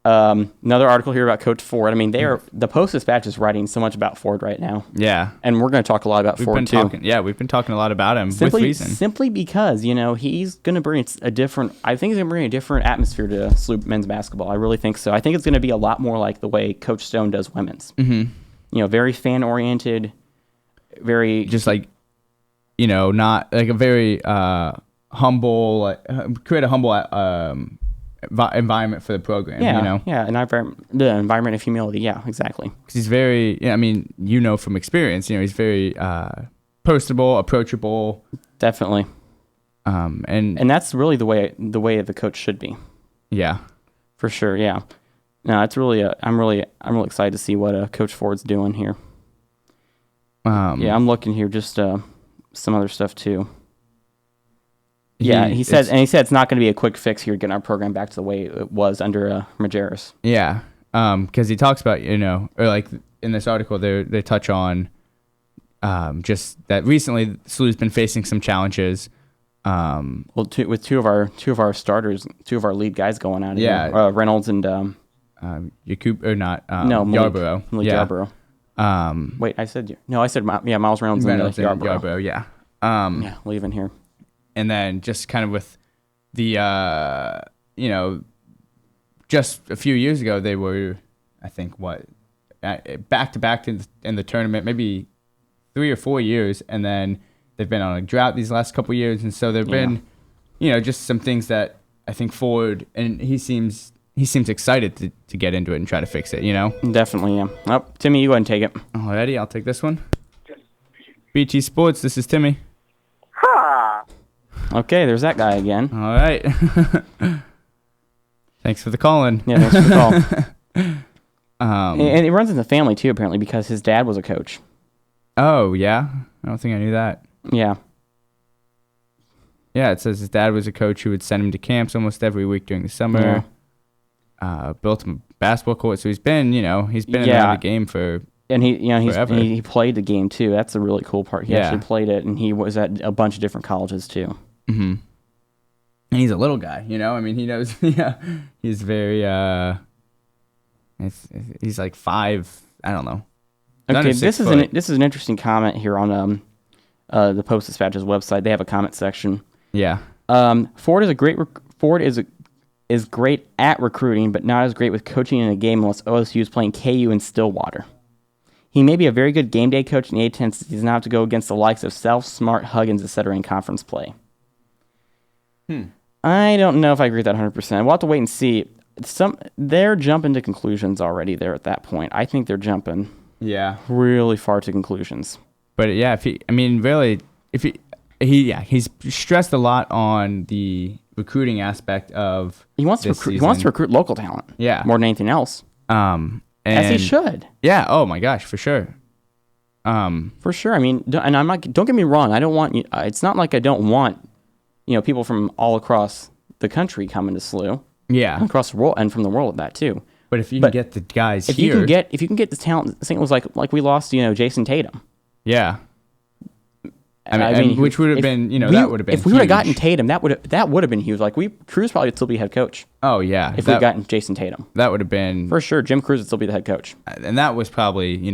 Another article here about Coach Ford. I mean, the Post-Dispatch is writing so much about Ford right now. Yeah. And we're going to talk a lot about Ford, too. We've been talking a lot about him with reason. Simply because, he's going to bring a different atmosphere to SLU men's basketball. I really think so. I think it's going to be a lot more like the way Coach Stone does women's. Mm-hmm. Very fan-oriented, very... Just like, not like a very humble, create a humble environment for the program. Yeah, the environment of humility. Yeah, exactly. Because he's very, from experience, he's very personable, approachable. Definitely. And that's really the way the coach should be. Yeah, for sure. Yeah. No, it's really. I'm really excited to see what Coach Ford's doing here. I'm looking here just some other stuff too. Yeah, he said it's not going to be a quick fix here, getting our program back to the way it was under Majerus. Yeah, because he talks about, or like in this article, they touch on just that recently SLU's been facing some challenges. With two of our starters, two of our lead guys going out. Yeah, Reynolds and Yakub or not? Yarborough. Yarborough. Wait, I said Miles Reynolds and Yarborough. Yeah. Leaving here. And then just kind of with the, just a few years ago, they were, I think, back to back in the tournament, maybe 3 or 4 years. And then they've been on a drought these last couple of years. And so there have been, just some things that I think Ford, and he seems excited to get into it and try to fix it, Definitely, yeah. Oh, Timmy, you go ahead and take it. Alrighty, I'll take this one. BT Sports, this is Timmy. Okay, there's that guy again. All right. Thanks for the call-in. Yeah, thanks for the call. And it runs in the family, too, apparently, because his dad was a coach. Oh, yeah? I don't think I knew that. Yeah. Yeah, it says his dad was a coach who would send him to camps almost every week during the summer. Yeah. Built him a basketball court, so he's been around the game for... And he played the game, too. That's the really cool part. He actually played it, and he was at a bunch of different colleges, too. Mm-hmm. And he's a little guy, he knows. Yeah, he's very. He's like 5. I don't know. Okay, this is an interesting comment here on the Post-Dispatch's website. They have a comment section. Yeah. Ford is great at recruiting, but not as great with coaching in a game unless OSU is playing KU in Stillwater. He may be a very good game day coach in the A-10 since he does not have to go against the likes of Self, Smart, Huggins, etc. in conference play. I don't know if I agree with that 100%. We'll have to wait and see. They're jumping to conclusions already there at that point. I think they're jumping really far to conclusions. But yeah, he's stressed a lot on the recruiting aspect of he wants to recruit local talent. Yeah. More than anything else. As he should. Yeah. Oh my gosh, for sure. For sure. I mean, and I'm not. Don't get me wrong. I don't want. It's not like I don't want, people from all across the country coming to SLU. Yeah. Across the world and from the world at that too. But if you can get the guys if you can get the talent, St. Louis like we lost, Jason Tatum. Yeah. I mean, which would have been, that would have been. If we would have gotten Tatum, that would have been huge. Like Cruz probably would still be head coach. Oh yeah. If we'd gotten Jason Tatum, that would have been for sure. Jim Cruz would still be the head coach. And that was probably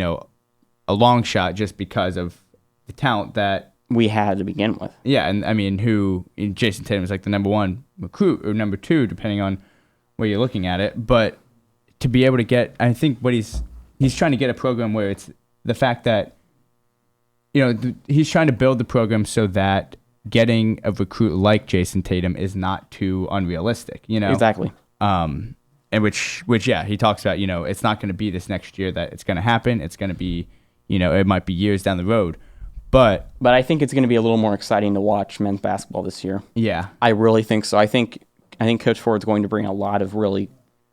a long shot just because of the talent that we had to begin with. Yeah, and I mean, Jason Tatum was like the number 1 recruit or number 2, depending on where you're looking at it. But to be able to get, I think what he's trying to get a program where it's the fact that, he's trying to build the program so that getting a recruit like Jason Tatum is not too unrealistic, Exactly. And which he talks about, it's not going to be this next year that it's going to happen. It's going to be, it might be years down the road. But I think it's going to be a little more exciting to watch men's basketball this year. Yeah. I really think so. I think Coach Ford's going to bring a lot of really,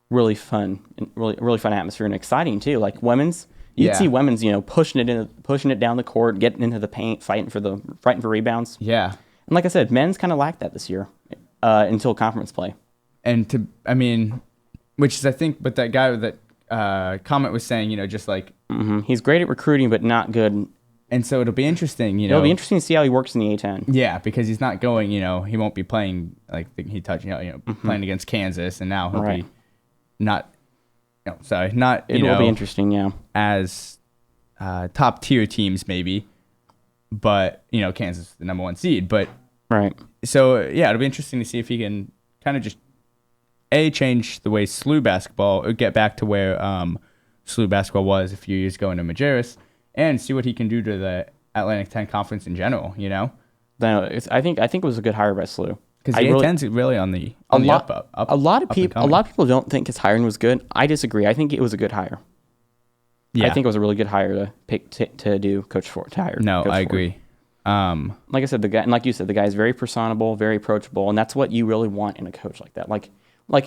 really fun and really fun atmosphere and exciting too. Like women's, you'd see women's, pushing it down the court, getting into the paint, fighting for rebounds. Yeah. And like I said, men's kind of lacked that this year until conference play. And which is I think, but that guy that comment was saying, just like he's great at recruiting, but not good. And so it'll be interesting, It'll be interesting to see how he works in the A-10. Yeah, because he's not going, he won't be playing like he touched, playing against Kansas, and now he'll be not sorry, not it will be interesting, yeah. As top tier teams maybe, but Kansas is the number 1 seed, but right. So yeah, it'll be interesting to see if he can kind of just change the way SLU basketball, or get back to where SLU basketball was a few years ago in Majerus, and see what he can do to the Atlantic 10 Conference in general. No, I think it was a good hire by SLU. Because the A10's really on the up. A lot of people don't think his hiring was good. I disagree. I think it was a good hire. Yeah. I think it was a really good hire to pick to do Coach Ford. To hire. No, Coach I Ford. agree. Like I said, the guy, and like you said, the guy is very personable, very approachable, and that's what you really want in a coach like that. Like a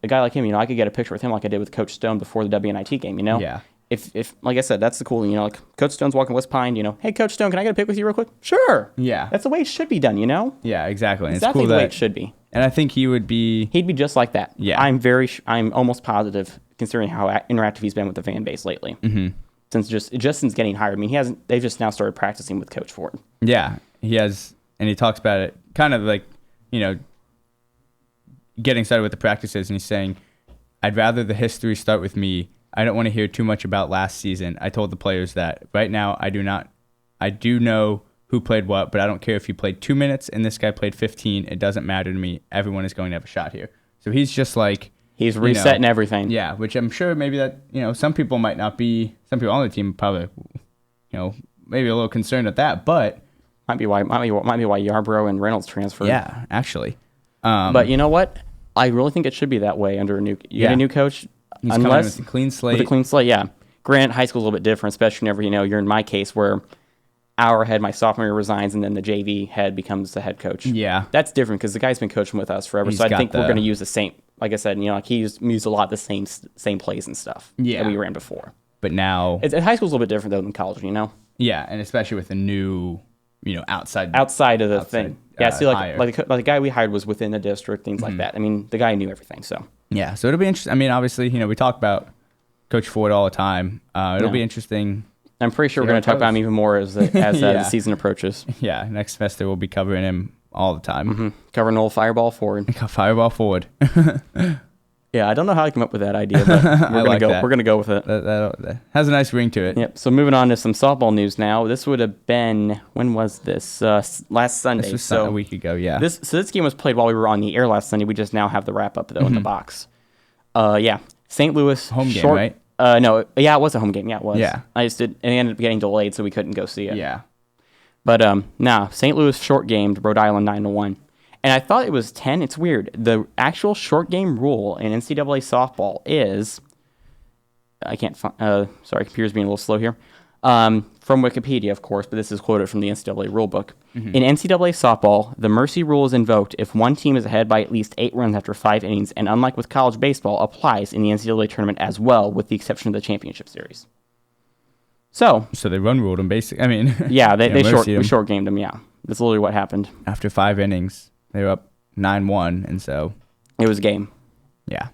guy like him, I could get a picture with him like I did with Coach Stone before the WNIT game. Yeah. If like I said, that's the cool. Like Coach Stone's walking West Pine. Hey, Coach Stone, can I get a pic with you real quick? Sure. Yeah. That's the way it should be done. Yeah, exactly. And exactly it's cool the way it should be. And I think he'd be just like that. Yeah. I'm almost positive, considering how interactive he's been with the fan base lately. Mm-hmm. Since getting hired. I mean, they've just now started practicing with Coach Ford. Yeah, he has, and he talks about it kind of like, getting started with the practices, and he's saying, I'd rather the history start with me. I don't want to hear too much about last season. I told the players that right now I do know who played what, but I don't care if you played 2 minutes and this guy played 15. It doesn't matter to me. Everyone is going to have a shot here. So he's just like, he's resetting everything. Yeah, which I'm sure maybe that, some people might not be, some people on the team probably, maybe a little concerned at that, but might be why Yarbrough and Reynolds transferred. Yeah, actually. But you know what? I really think it should be that way under a new coach. He's coming in with a clean slate. With a clean slate, yeah. Granted, high school's a little bit different, especially whenever, you're in my case where our head, my sophomore year, resigns, and then the JV head becomes the head coach. Yeah. That's different because the guy's been coaching with us forever. So I think we're going to use the same, like I said, he used a lot of the same plays and stuff that we ran before. But now... high school's a little bit different, though, than college, Yeah, and especially with a new, outside of the thing. Yeah, see, like the guy we hired was within the district, things like that. I mean, the guy knew everything, so... Yeah, so it'll be interesting. I mean, obviously, we talk about Coach Ford all the time. It'll be interesting. I'm pretty sure we're going to talk about him even more as the season approaches. Yeah, next semester we'll be covering him all the time. Mm-hmm. Covering old Fireball Ford. Fireball Ford. Yeah, I don't know how I came up with that idea, but we're going to go with it. That has a nice ring to it. Yep. So moving on to some softball news now. This would have been, when was this? Last Sunday. This was a week ago, yeah. This game was played while we were on the air last Sunday. We just now have the wrap-up, though, in the box. Yeah. St. Louis. Home game, right? No, yeah, it was a home game. Yeah, it was. Yeah. It ended up getting delayed, so we couldn't go see it. Yeah. But, St. Louis short gamed Rhode Island 9-1. And I thought it was 10. It's weird. The actual short game rule in NCAA softball is, I can't find, sorry, computer's being a little slow here. From Wikipedia, of course, but this is quoted from the NCAA rulebook. Mm-hmm. In NCAA softball, the mercy rule is invoked if one team is ahead by at least 8 runs after 5 innings, and unlike with college baseball, applies in the NCAA tournament as well, with the exception of the championship series. So they run ruled them, basically. I mean, yeah, we short gamed them. Yeah, that's literally what happened. After 5 innings, they were up 9-1, and so it was game. Yeah.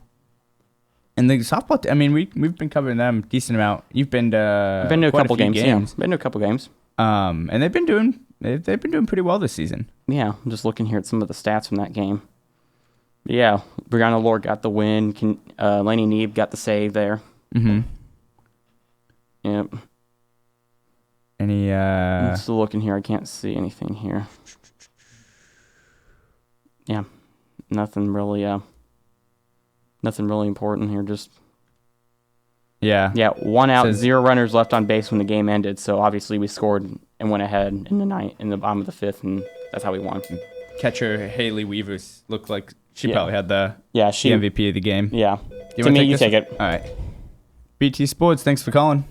And the softball, I mean, we've been covering them a decent amount. You've been to a couple games. Yeah, been to a couple games. And they've been doing pretty well this season. Yeah, I'm just looking here at some of the stats from that game. Yeah, Brianna Lord got the win. Lainey Neeb got the save there. Mm-hmm. Yep. I'm still looking here. I can't see anything here. Yeah, nothing really important here. Just yeah. 1 out, 0 runners left on base when the game ended. So obviously we scored and went ahead in the bottom of the 5th, and that's how we won. Catcher Haley Weavers looked like she probably had the MVP of the game. Yeah, to me, you take it. All right. BT Sports, thanks for calling.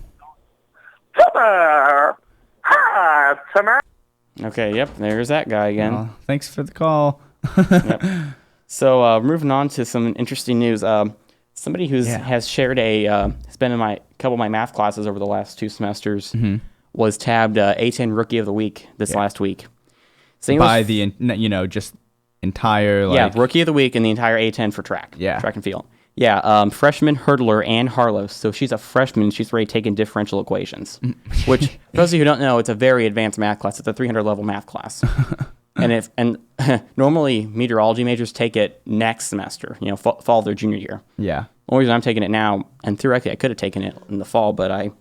Okay, yep, there's that guy again. Well, thanks for the call. Yep. So moving on to some interesting news. Somebody has shared has been in a couple of my math classes over the last 2 semesters, was tabbed A10 Rookie of the Week this last week. By the just entire Rookie of the Week in the entire A10 for track and field. Yeah, freshman hurdler Ann Harlow. So she's a freshman. She's already taken differential equations, which, for those of you who don't know, it's a very advanced math class. It's a 300 level math class. And normally meteorology majors take it next semester, fall of their junior year. Yeah. The only reason I'm taking it now, and theoretically I could have taken it in the fall, but I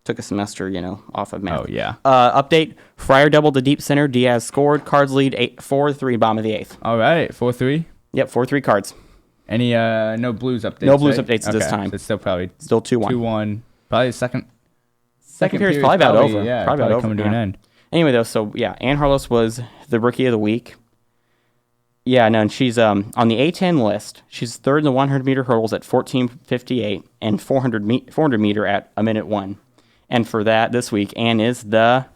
took a semester, off of math. Oh, yeah. Update, Fryer doubled the deep center. Diaz scored. Cards lead 4-3, bottom of the 8th. All right, 4-3? Yep, 4-3 Cards. Any no Blues updates? No Blues updates at this time. So it's still 2-1. 2-1. Probably the second period's probably about over. Yeah, probably about over. Coming to an end. Anyway, though, so yeah, Ann Harlos was the rookie of the week. Yeah, no, and she's on the A10 list. She's third in the 100-meter hurdles at 14:58 and 400 meter at 1:01. And for that, this week, Ann is the...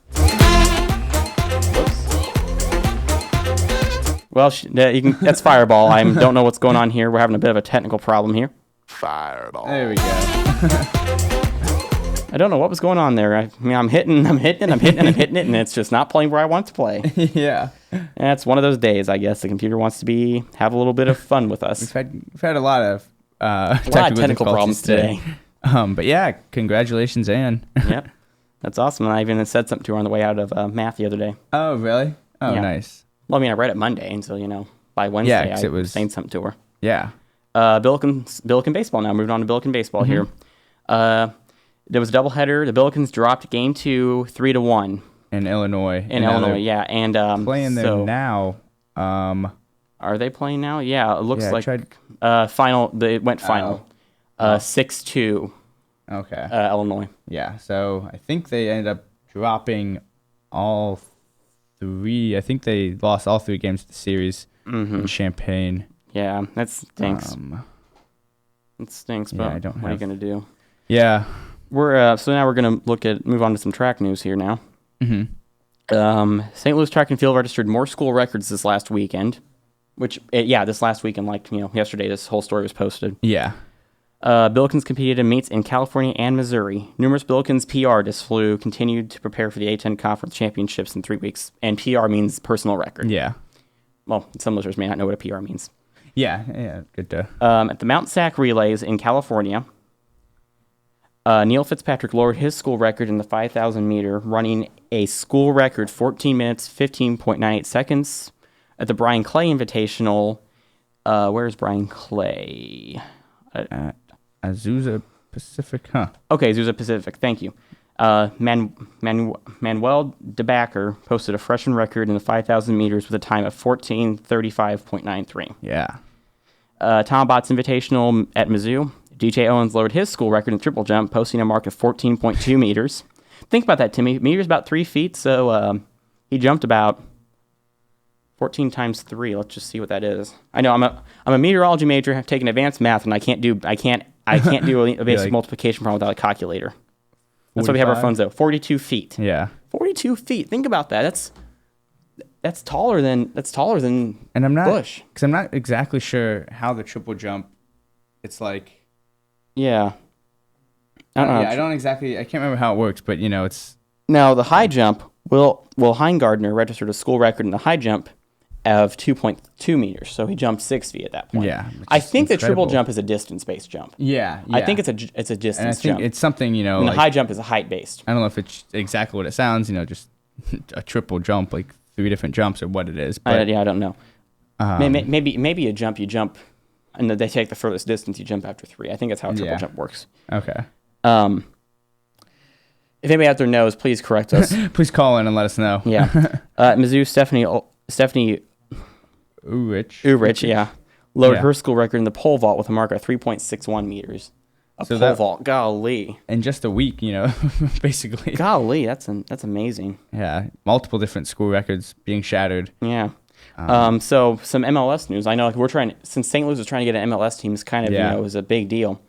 Well, that's Fireball. I don't know what's going on here. We're having a bit of a technical problem here. Fireball. There we go. I don't know what was going on there. I'm hitting it, and it's just not playing where I want it to play. Yeah. And it's one of those days, I guess. The computer wants to have a little bit of fun with us. We've had a lot of technical problems today. But yeah, congratulations, Ann. Yep. That's awesome. And I even said something to her on the way out of math the other day. Oh, really? Oh, yeah. Nice. Well, I mean, I read it Monday, and so, by Wednesday, I was saying something to her. Yeah. Billiken baseball now. Moving on to Billiken baseball here. There was a doubleheader. The Billikens dropped game 2, 3-1. In Illinois. Illinois, yeah. And playing there now. Are they playing now? Yeah, it looks like final. It went final. 6-2. Okay. Illinois. Yeah, so I think they ended up dropping all 3. I think they lost all 3 games of the series in Champaign. Yeah, that stinks. It stinks, but what are you going to do? Yeah. So now we're going to move on to some track news here now. St. Louis Track and Field registered more school records this last weekend, this last weekend, yesterday, this whole story was posted. Yeah. Billikens competed in meets in California and Missouri. Numerous Billikens PRs flew continued to prepare for the A10 Conference Championships in 3 weeks, and PR means personal record. Yeah. Well, some listeners may not know what a PR means. Yeah, good to... At the Mount Sac Relays in California, Neil Fitzpatrick lowered his school record in the 5,000 meter, running a school record 14 minutes, 15.98 seconds. At the Brian Clay Invitational, where's Brian Clay? Azusa Pacific, huh? Okay, Azusa Pacific, thank you. Manuel DeBacker posted a freshman record in the 5,000 meters with a time of 14:35.93. Yeah. Tom Bott's Invitational at Mizzou. DJ Owens lowered his school record in triple jump, posting a mark of 14.2 meters. Think about that, Timmy. Meters about 3 feet, so he jumped about 14 times 3. Let's just see what that is. I know I'm a meteorology major. I've taken advanced math, and I can't do a basic multiplication problem without a calculator. That's 45? Why we have our phones, though. 42 feet. Yeah. 42 feet. Think about that. That's taller than and I'm not, Bush. Because I'm not exactly sure how the triple jump. It's like. Yeah. I can't remember how it works, but it's. Now the high jump. Will Heingardner registered a school record in the high jump of 2.2 meters, so he jumped 6 feet at that point. Yeah, I think the triple jump is a distance-based jump. Yeah. I think it's a distance and I think jump. It's something And the high jump is a height-based. I don't know if it's exactly what it sounds. Just a triple jump, like 3 different jumps, or what it is. But I don't know. Maybe a jump you jump, and they take the furthest distance. You jump after 3. I think that's how a triple jump works. Okay. If anybody out there knows, please correct us. Please call in and let us know. Yeah. Mizzou Stephanie Urich, lowered her school record in the pole vault with a mark of 3.61 meters. Pole vault, golly. In just a week, basically. Golly, that's amazing. Yeah, multiple different school records being shattered. Yeah. So some MLS news. I know since St. Louis was trying to get an MLS team, it's kind of was a big deal.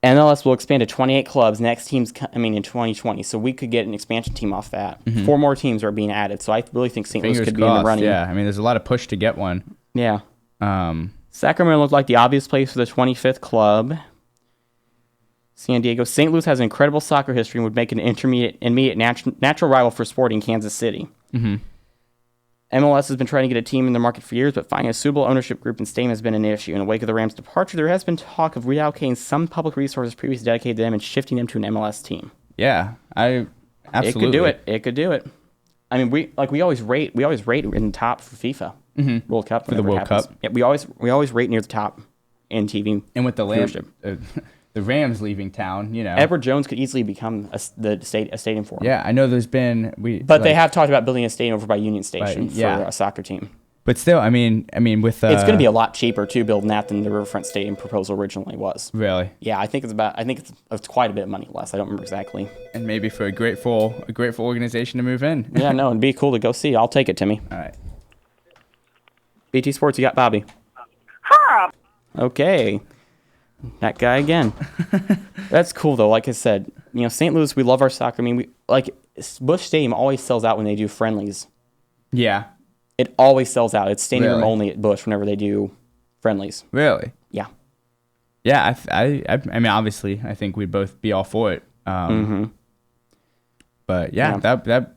MLS will expand to 28 clubs in 2020, so we could get an expansion team off that. 4 more teams are being added, so I really think St. Louis could be in the running. Yeah, there's a lot of push to get one. Yeah. Sacramento looked like the obvious place for the 25th club. San Diego. St. Louis has an incredible soccer history and would make an immediate natural rival for Sporting Kansas City. MLS has been trying to get a team in the market for years, but finding a suitable ownership group and stadium has been an issue. In the wake of the Rams' departure, there has been talk of reallocating some public resources previously dedicated to them and shifting them to an MLS team. Yeah, absolutely. It could do it. I mean, we always rate in the top for FIFA World Cup for the World Cup. Yeah, we always rate near the top in TV. And with the the Rams leaving town, Edward Jones could easily become a stadium for him. Yeah, I know there's been they have talked about building a stadium over by Union Station for a soccer team. But still, I mean, with it's going to be a lot cheaper to build that than the Riverfront Stadium proposal originally was. Really? Yeah, I think it's quite a bit of money less. I don't remember exactly. And maybe for a grateful organization to move in. Yeah, no, it'd be cool to go see. I'll take it, Timmy. All right. BT Sports, you got Bobby. Okay. That guy again. That's cool though. Like I said, St. Louis, we love our soccer. I mean, Busch Stadium always sells out when they do friendlies. Yeah. It always sells out. It's standing room only at Busch whenever they do friendlies. Really? Yeah. Yeah. I mean, obviously, I think we'd both be all for it. But yeah, that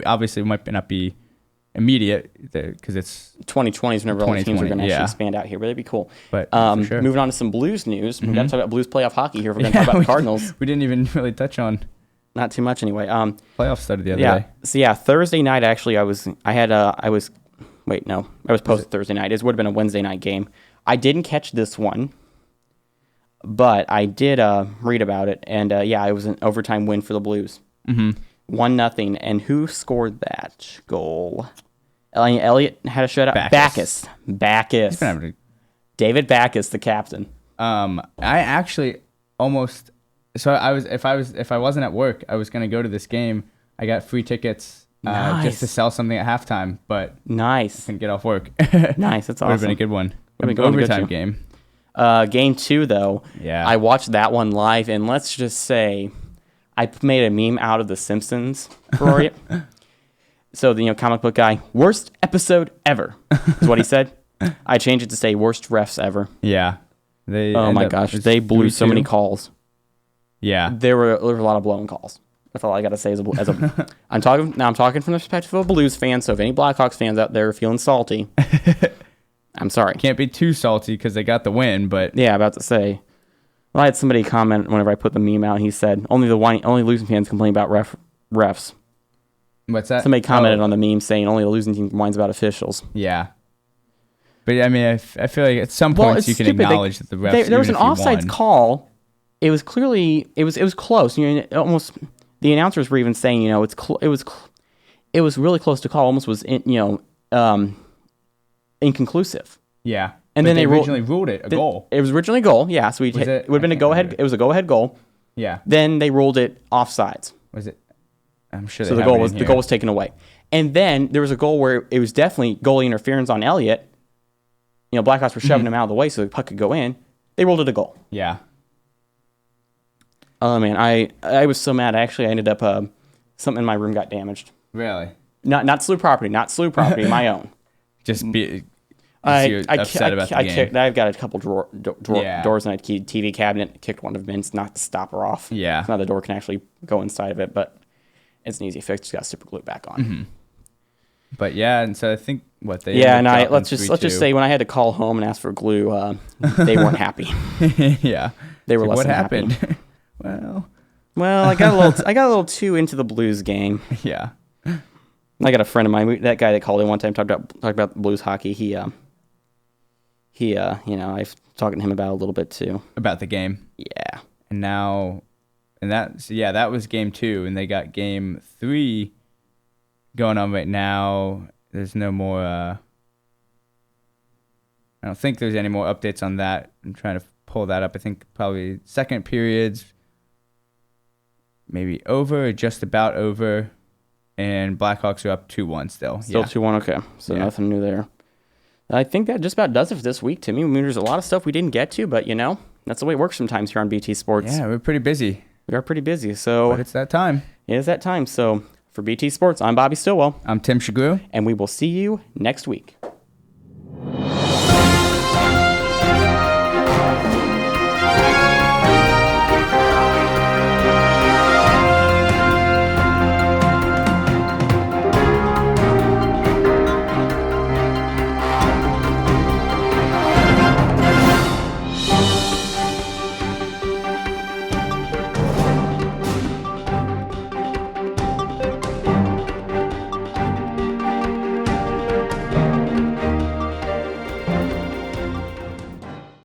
obviously might not be immediate because it's 2020 is whenever all the teams are going to actually expand out here, but it'd be cool. But for sure. Moving on to some Blues news, we got to talk about Blues playoff hockey here. We're going to talk about the Cardinals. We didn't even really touch on not too much anyway. Playoff started the other day. So Thursday night actually, I was posted Thursday night. It would have been a Wednesday night game. I didn't catch this one, but I did read about it, and it was an overtime win for the Blues. 1-0, and who scored that goal? Elliott had a shutout. Backus. David Backus, the captain. I actually almost. So if I wasn't at work, I was gonna go to this game. I got free tickets just to sell something at halftime, but nice. I couldn't get off work. Nice, that's awesome. Would have been a good one. Overtime game. Game 2 though. Yeah. I watched that one live, and let's just say, I made a meme out of The Simpsons for it. So the comic book guy, worst episode ever is what he said. I changed it to say worst refs ever. Yeah. Oh my gosh, they blew so many calls. Yeah. There were a lot of blown calls. That's all I got to say I'm talking from the perspective of a Blues fan, so if any Blackhawks fans out there are feeling salty, I'm sorry. Can't be too salty because they got the win, but yeah, about to say. Well, I had somebody comment whenever I put the meme out, and he said, only losing fans complain about refs. What's that? Somebody commented on the meme saying only the losing team whines about officials. Yeah. But I mean, I feel like at some points you can acknowledge that the refs. There was an offsides call. It was clearly it was close. Almost the announcers were even saying it was really close to call. Almost was inconclusive. Yeah. And then they originally ruled it a goal. It was originally a goal. Yeah. So it would have been a go ahead. It was a go ahead goal. Yeah. Then they ruled it offsides. Was it? I'm sure. So the goal was taken away, and then there was a goal where it was definitely goalie interference on Elliott. Blackhawks were shoving him out of the way so the puck could go in. They ruled it a goal. Yeah. Oh man, I was so mad. Actually, I ended up something in my room got damaged. Really? Not SLU property, my own. Just be. Upset about the game. I've got a couple doors in a TV cabinet. Kicked one of them in. It's not to stop her off. Yeah. So now the door can actually go inside of it, but it's an easy fix. Just got super glue back on. Mm-hmm. But yeah, and so I think let's just say when I had to call home and ask for glue, they weren't happy. Yeah. They were less what than happened? Happy. Well, I got a little too into the Blues game. Yeah. I got a friend of mine, that guy that called in one time, talked about Blues hockey. He I was talking to him about it a little bit too. About the game. Yeah. That was game 2, and they got game 3 going on right now. There's no more. I don't think there's any more updates on that. I'm trying to pull that up. I think probably second period's maybe over, or just about over, and Blackhawks are up 2-1 still. Still 2-1. Okay, so nothing new there. I think that just about does it for this week, Timmy. I mean, there's a lot of stuff we didn't get to, but that's the way it works sometimes here on BT Sports. Yeah, we're pretty busy. We are pretty busy, so but it's that time. It is that time. So for BT Sports, I'm Bobby Stillwell. I'm Tim Shagru. And we will see you next week.